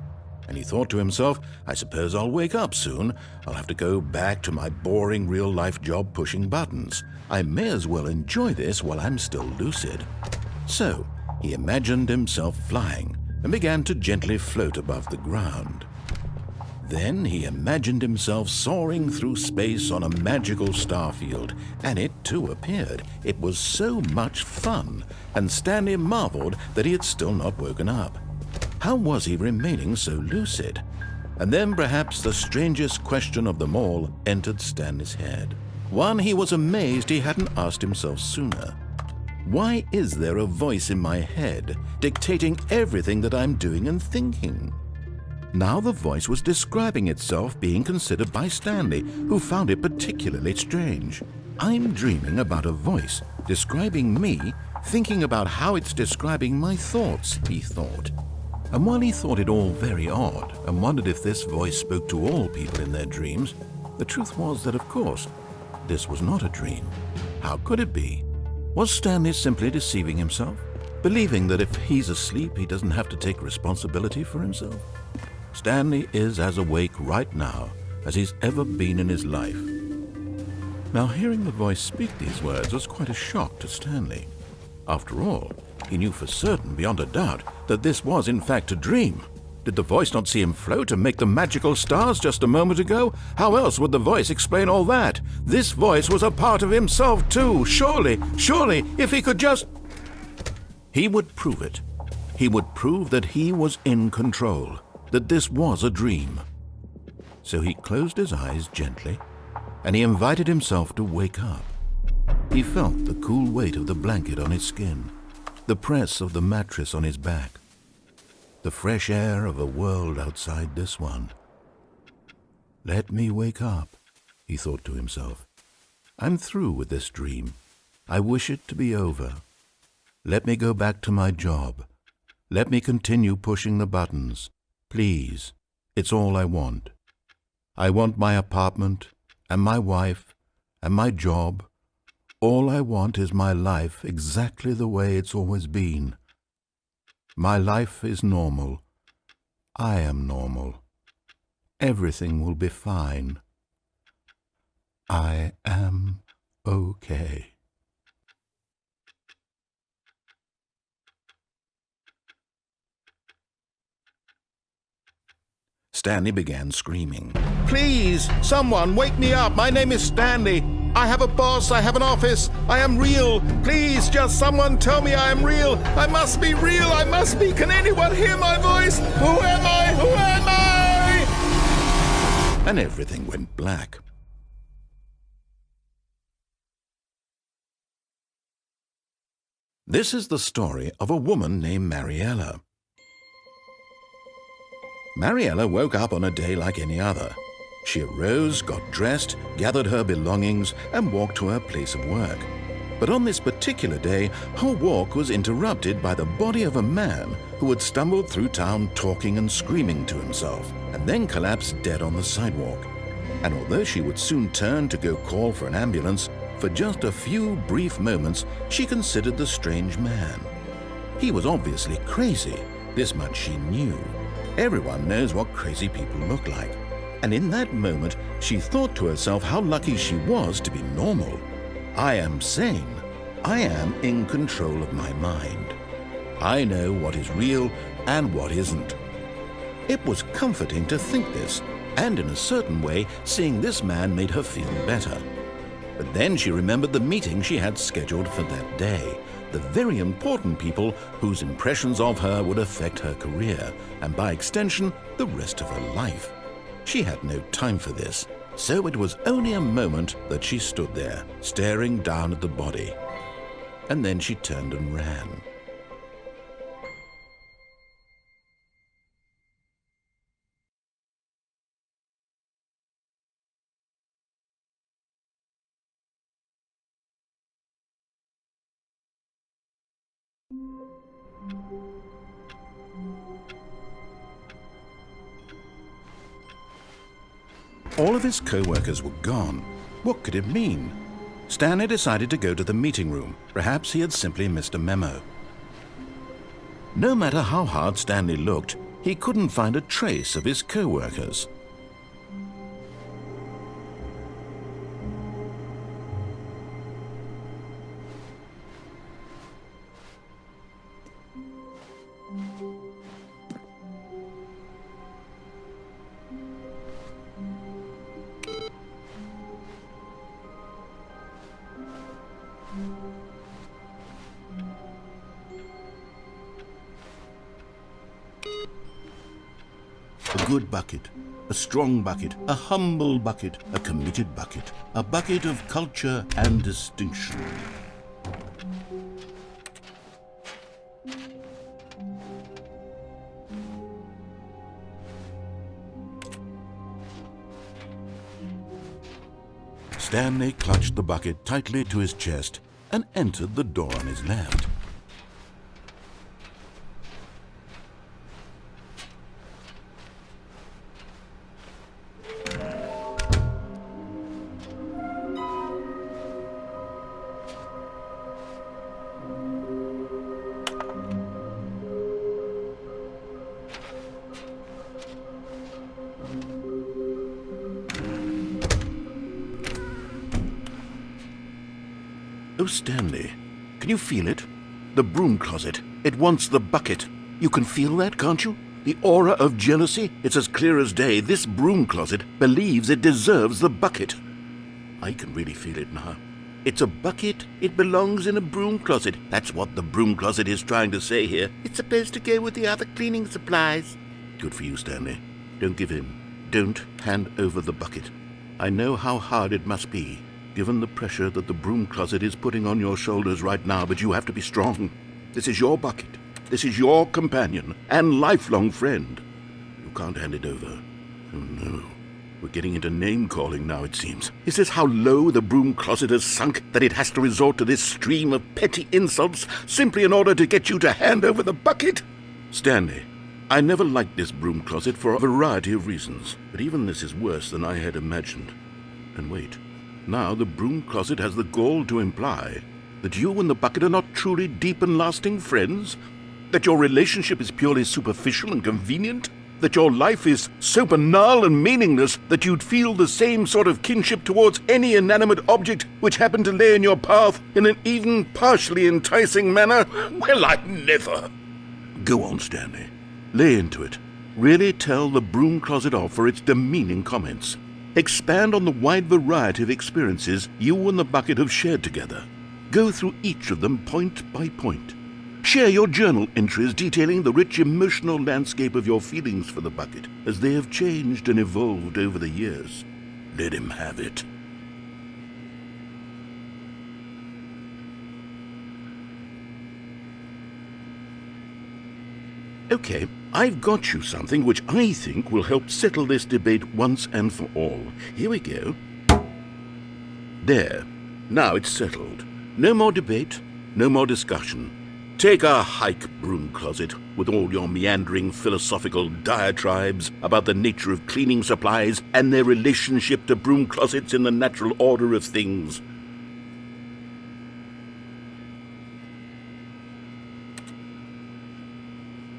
And he thought to himself, I suppose I'll wake up soon. I'll have to go back to my boring real-life job pushing buttons. I may as well enjoy this while I'm still lucid. So he imagined himself flying and began to gently float above the ground. Then he imagined himself soaring through space on a magical starfield, and it too appeared. It was so much fun, and Stanley marveled that he had still not woken up. How was he remaining so lucid? And then perhaps the strangest question of them all entered Stanley's head. One he was amazed he hadn't asked himself sooner. Why is there a voice in my head dictating everything that I'm doing and thinking? Now the voice was describing itself being considered by Stanley, who found it particularly strange. I'm dreaming about a voice describing me, thinking about how it's describing my thoughts, he thought. And while he thought it all very odd and wondered if this voice spoke to all people in their dreams, the truth was that, of course, this was not a dream. How could it be? Was Stanley simply deceiving himself, believing that if he's asleep, he doesn't have to take responsibility for himself? Stanley is as awake right now as he's ever been in his life. Now, hearing the voice speak these words was quite a shock to Stanley. After all, he knew for certain, beyond a doubt, that this was in fact a dream. Did the voice not see him float and make the magical stars just a moment ago? How else would the voice explain all that? This voice was a part of himself too. Surely, if he could just... He would prove it. He would prove that he was in control, that this was a dream. So he closed his eyes gently, and he invited himself to wake up. He felt the cool weight of the blanket on his skin, the press of the mattress on his back, the fresh air of a world outside this one. Let me wake up, he thought to himself. I'm through with this dream. I wish it to be over. Let me go back to my job. Let me continue pushing the buttons. Please, it's all I want. I want my apartment and my wife and my job. All I want is my life exactly the way it's always been. My life is normal. I am normal. Everything will be fine. I am okay. Stanley began screaming. Please, someone, wake me up. My name is Stanley. I have a boss. I have an office. I am real. Please, just someone tell me I am real. I must be real. I must be. Can anyone hear my voice? Who am I? Who am I? And everything went black. This is the story of a woman named Mariella. Mariella woke up on a day like any other. She arose, got dressed, gathered her belongings, and walked to her place of work. But on this particular day, her walk was interrupted by the body of a man who had stumbled through town talking and screaming to himself, and then collapsed dead on the sidewalk. And although she would soon turn to go call for an ambulance, for just a few brief moments she considered the strange man. He was obviously crazy, this much she knew. Everyone knows what crazy people look like. And in that moment, she thought to herself how lucky she was to be normal. I am sane. I am in control of my mind. I know what is real and what isn't. It was comforting to think this, and in a certain way, seeing this man made her feel better. But then she remembered the meeting she had scheduled for that day. The very important people whose impressions of her would affect her career, and by extension, the rest of her life. She had no time for this, so it was only a moment that she stood there, staring down at the body. And then she turned and ran. All of his co-workers were gone. What could it mean? Stanley decided to go to the meeting room. Perhaps he had simply missed a memo. No matter how hard Stanley looked, he couldn't find a trace of his co-workers. A good bucket, a strong bucket, a humble bucket, a committed bucket, a bucket of culture and distinction. Stanley clutched the bucket tightly to his chest and entered the door on his left. Oh, Stanley, can you feel it? The broom closet. It wants the bucket. You can feel that, can't you? The aura of jealousy. It's as clear as day. This broom closet believes it deserves the bucket. I can really feel it now. It's a bucket. It belongs in a broom closet. That's what the broom closet is trying to say here. It's supposed to go with the other cleaning supplies. Good for you, Stanley. Don't give in. Don't hand over the bucket. I know how hard it must be, given the pressure that the broom closet is putting on your shoulders right now, but you have to be strong. This is your bucket. This is your companion and lifelong friend. You can't hand it over. Oh, no. We're getting into name-calling now, it seems. Is this how low the broom closet has sunk, that it has to resort to this stream of petty insults simply in order to get you to hand over the bucket? Stanley, I never liked this broom closet for a variety of reasons, but even this is worse than I had imagined. And wait. Now the broom closet has the gall to imply that you and the bucket are not truly deep and lasting friends? That your relationship is purely superficial and convenient? That your life is so banal and meaningless that you'd feel the same sort of kinship towards any inanimate object which happened to lay in your path in an even partially enticing manner? Well, I never! Go on, Stanley. Lay into it. Really tell the broom closet off for its demeaning comments. Expand on the wide variety of experiences you and the bucket have shared together. Go through each of them point by point. Share your journal entries detailing the rich emotional landscape of your feelings for the bucket as they have changed and evolved over the years. Let him have it. Okay, I've got you something which I think will help settle this debate once and for all. Here we go. There. Now it's settled. No more debate, no more discussion. Take a hike, broom closet, with all your meandering philosophical diatribes about the nature of cleaning supplies and their relationship to broom closets in the natural order of things.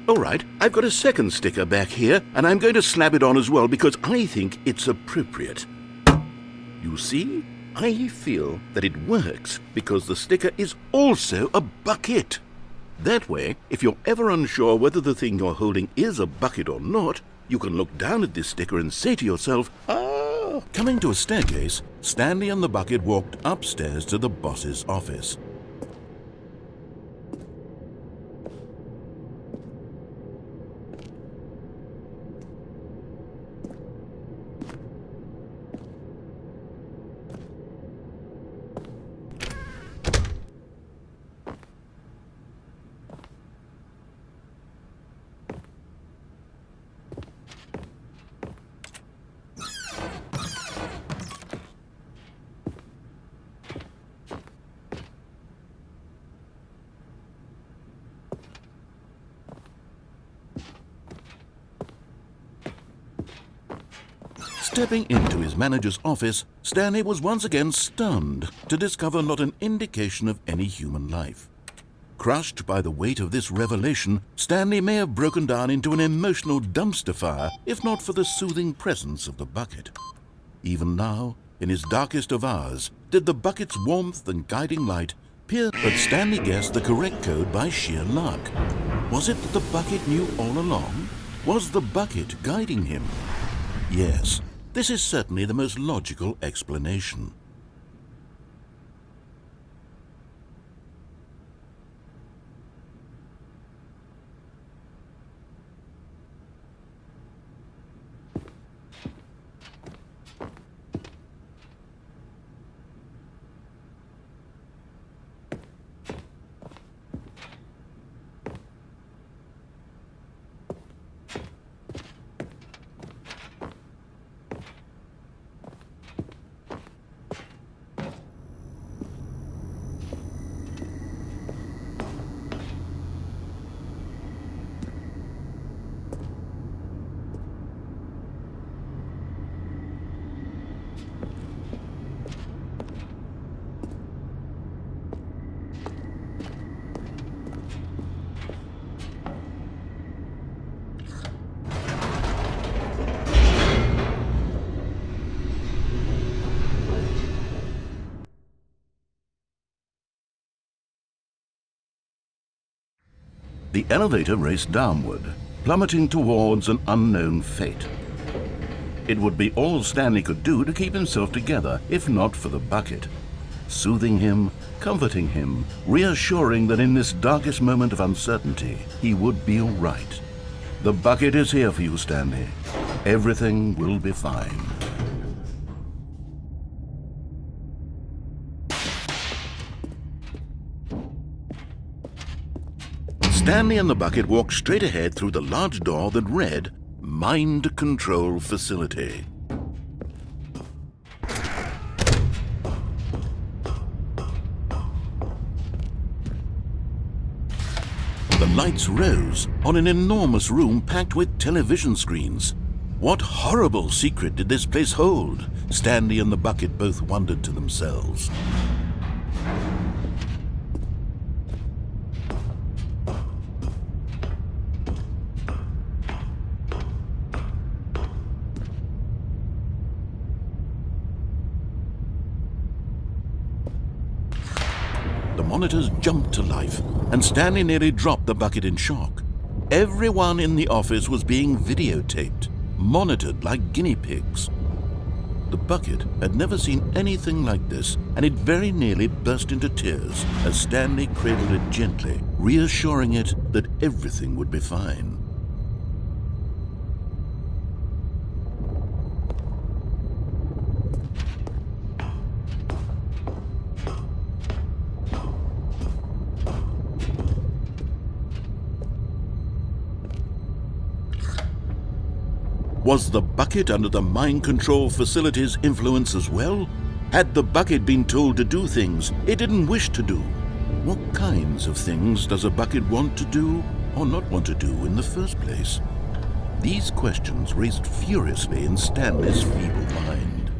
All right, I've got a second sticker back here, and I'm going to slap it on as well because I think it's appropriate. You see? I feel that it works because the sticker is also a bucket. That way, if you're ever unsure whether the thing you're holding is a bucket or not, you can look down at this sticker and say to yourself, "Ah!" Coming to a staircase, Stanley and the bucket walked upstairs to the boss's office. Stepping into his manager's office, Stanley was once again stunned to discover not an indication of any human life. Crushed by the weight of this revelation, Stanley may have broken down into an emotional dumpster fire if not for the soothing presence of the bucket. Even now, in his darkest of hours, did the bucket's warmth and guiding light pierce, but Stanley guessed the correct code by sheer luck. Was it that the bucket knew all along? Was the bucket guiding him? Yes, this is certainly the most logical explanation. The elevator raced downward, plummeting towards an unknown fate. It would be all Stanley could do to keep himself together, if not for the bucket. Soothing him, comforting him, reassuring that in this darkest moment of uncertainty, he would be all right. The bucket is here for you, Stanley. Everything will be fine. Stanley and the bucket walked straight ahead through the large door that read, Mind Control Facility. The lights rose on an enormous room packed with television screens. What horrible secret did this place hold? Stanley and the bucket both wondered to themselves. The monitors jumped to life, and Stanley nearly dropped the bucket in shock. Everyone in the office was being videotaped, monitored like guinea pigs. The bucket had never seen anything like this, and it very nearly burst into tears as Stanley cradled it gently, reassuring it that everything would be fine. Was the bucket under the mind control facility's influence as well? Had the bucket been told to do things it didn't wish to do? What kinds of things does a bucket want to do or not want to do in the first place? These questions raced furiously in Stanley's feeble mind.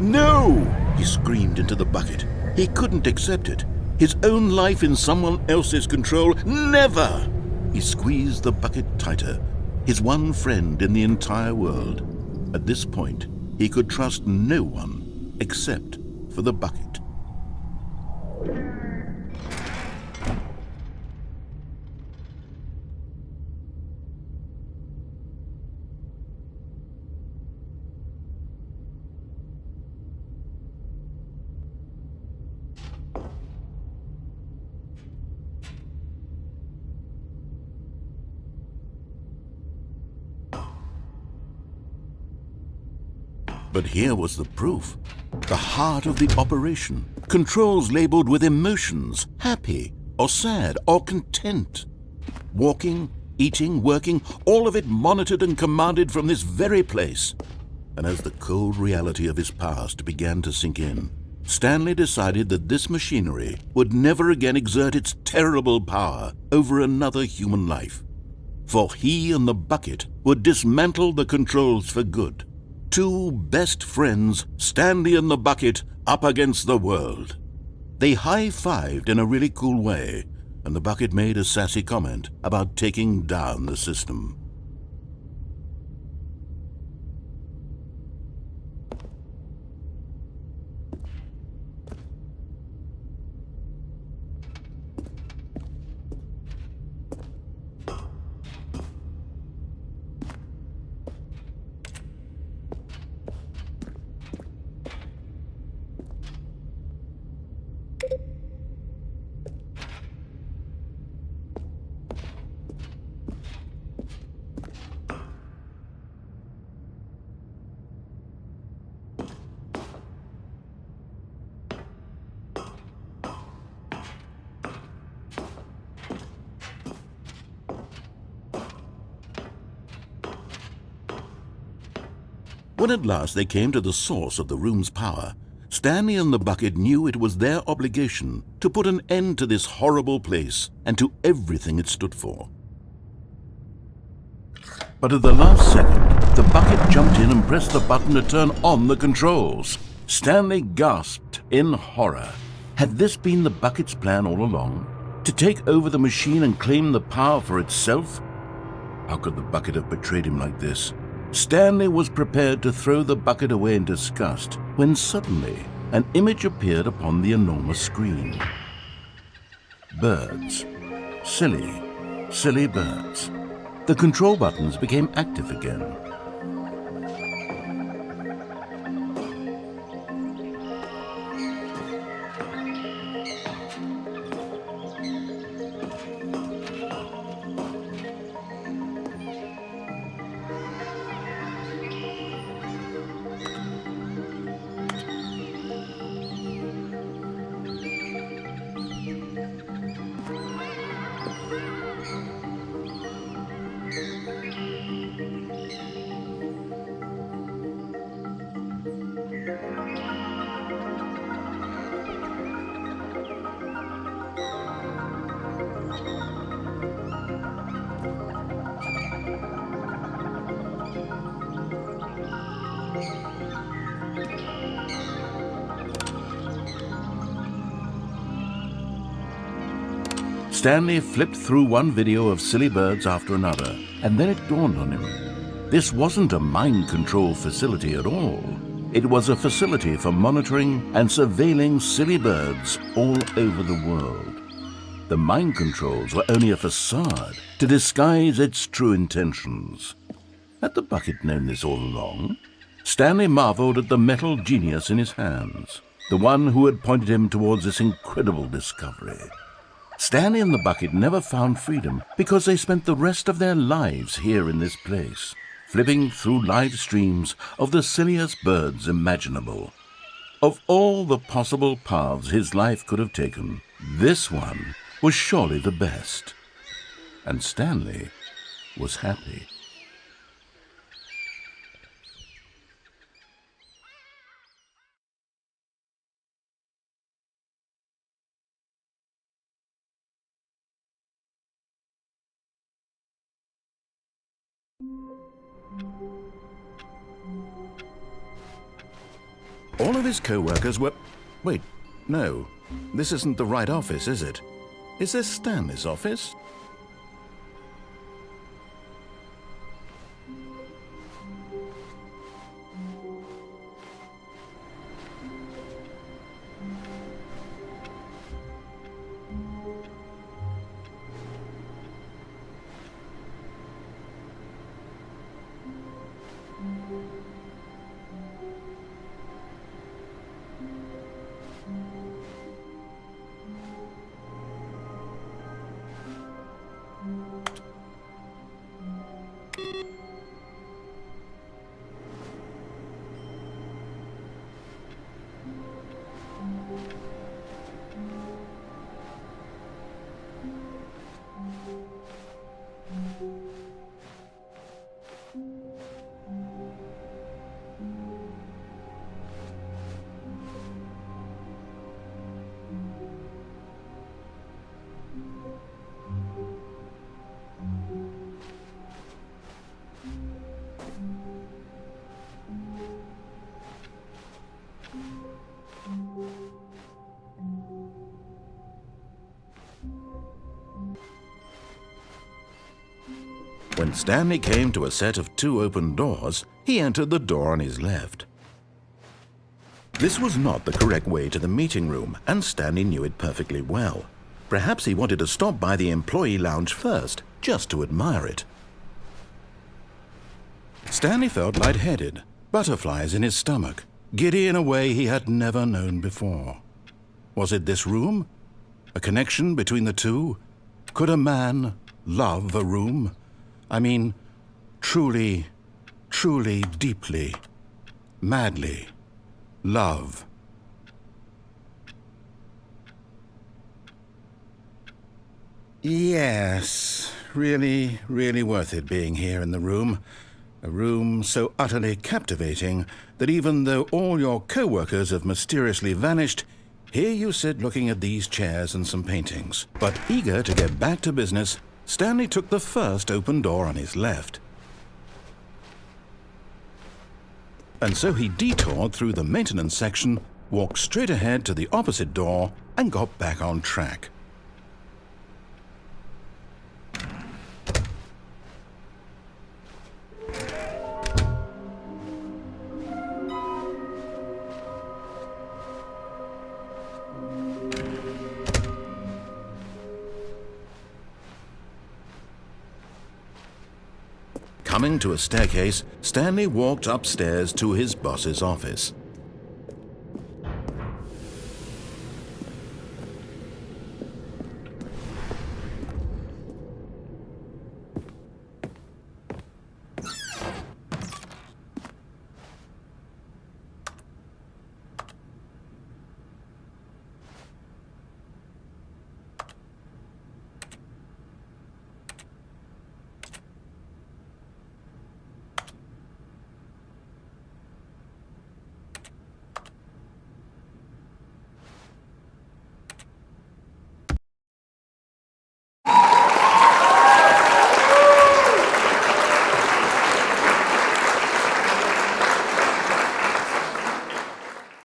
No! He screamed into the bucket. He couldn't accept it. His own life in someone else's control, never! He squeezed the bucket tighter, his one friend in the entire world. At this point, he could trust no one except for the bucket. But here was the proof. The heart of the operation. Controls labeled with emotions, happy or sad or content. Walking, eating, working, all of it monitored and commanded from this very place. And as the cold reality of his past began to sink in, Stanley decided that this machinery would never again exert its terrible power over another human life. for he and the bucket would dismantle the controls for good. Two best friends, Stanley and the bucket, up against the world. They high-fived in a really cool way, and the bucket made a sassy comment about taking down the system. When at last they came to the source of the room's power, Stanley and the bucket knew it was their obligation to put an end to this horrible place and to everything it stood for. But at the last second, the bucket jumped in and pressed the button to turn on the controls. Stanley gasped in horror. Had this been the bucket's plan all along? To take over the machine and claim the power for itself? How could the bucket have betrayed him like this? Stanley was prepared to throw the bucket away in disgust when suddenly an image appeared upon the enormous screen. Birds. Silly, silly birds. The control buttons became active again. Stanley flipped through one video of silly birds after another, and then it dawned on him. This wasn't a mind control facility at all. It was a facility for monitoring and surveilling silly birds all over the world. The mind controls were only a facade to disguise its true intentions. Had the bucket known this all along? Stanley marveled at the metal genius in his hands, the one who had pointed him towards this incredible discovery. Stanley and the bucket never found freedom because they spent the rest of their lives here in this place, flipping through live streams of the silliest birds imaginable. Of all the possible paths his life could have taken, this one was surely the best. And Stanley was happy. All of his co-workers were... Wait, no. This isn't the right office, is it? Is this Stanley's office? When Stanley came to a set of 2 open doors, he entered the door on his left. This was not the correct way to the meeting room, and Stanley knew it perfectly well. Perhaps he wanted to stop by the employee lounge first, just to admire it. Stanley felt lightheaded, butterflies in his stomach, giddy in a way he had never known before. Was it this room? A connection between the two? Could a man love a room? I mean, truly, truly, deeply, madly love. Yes, really, really worth it being here in the room. A room so utterly captivating that even though all your co-workers have mysteriously vanished, here you sit looking at these chairs and some paintings. But eager to get back to business, Stanley took the first open door on his left. And so he detoured through the maintenance section, walked straight ahead to the opposite door, and got back on track. Coming to a staircase, Stanley walked upstairs to his boss's office.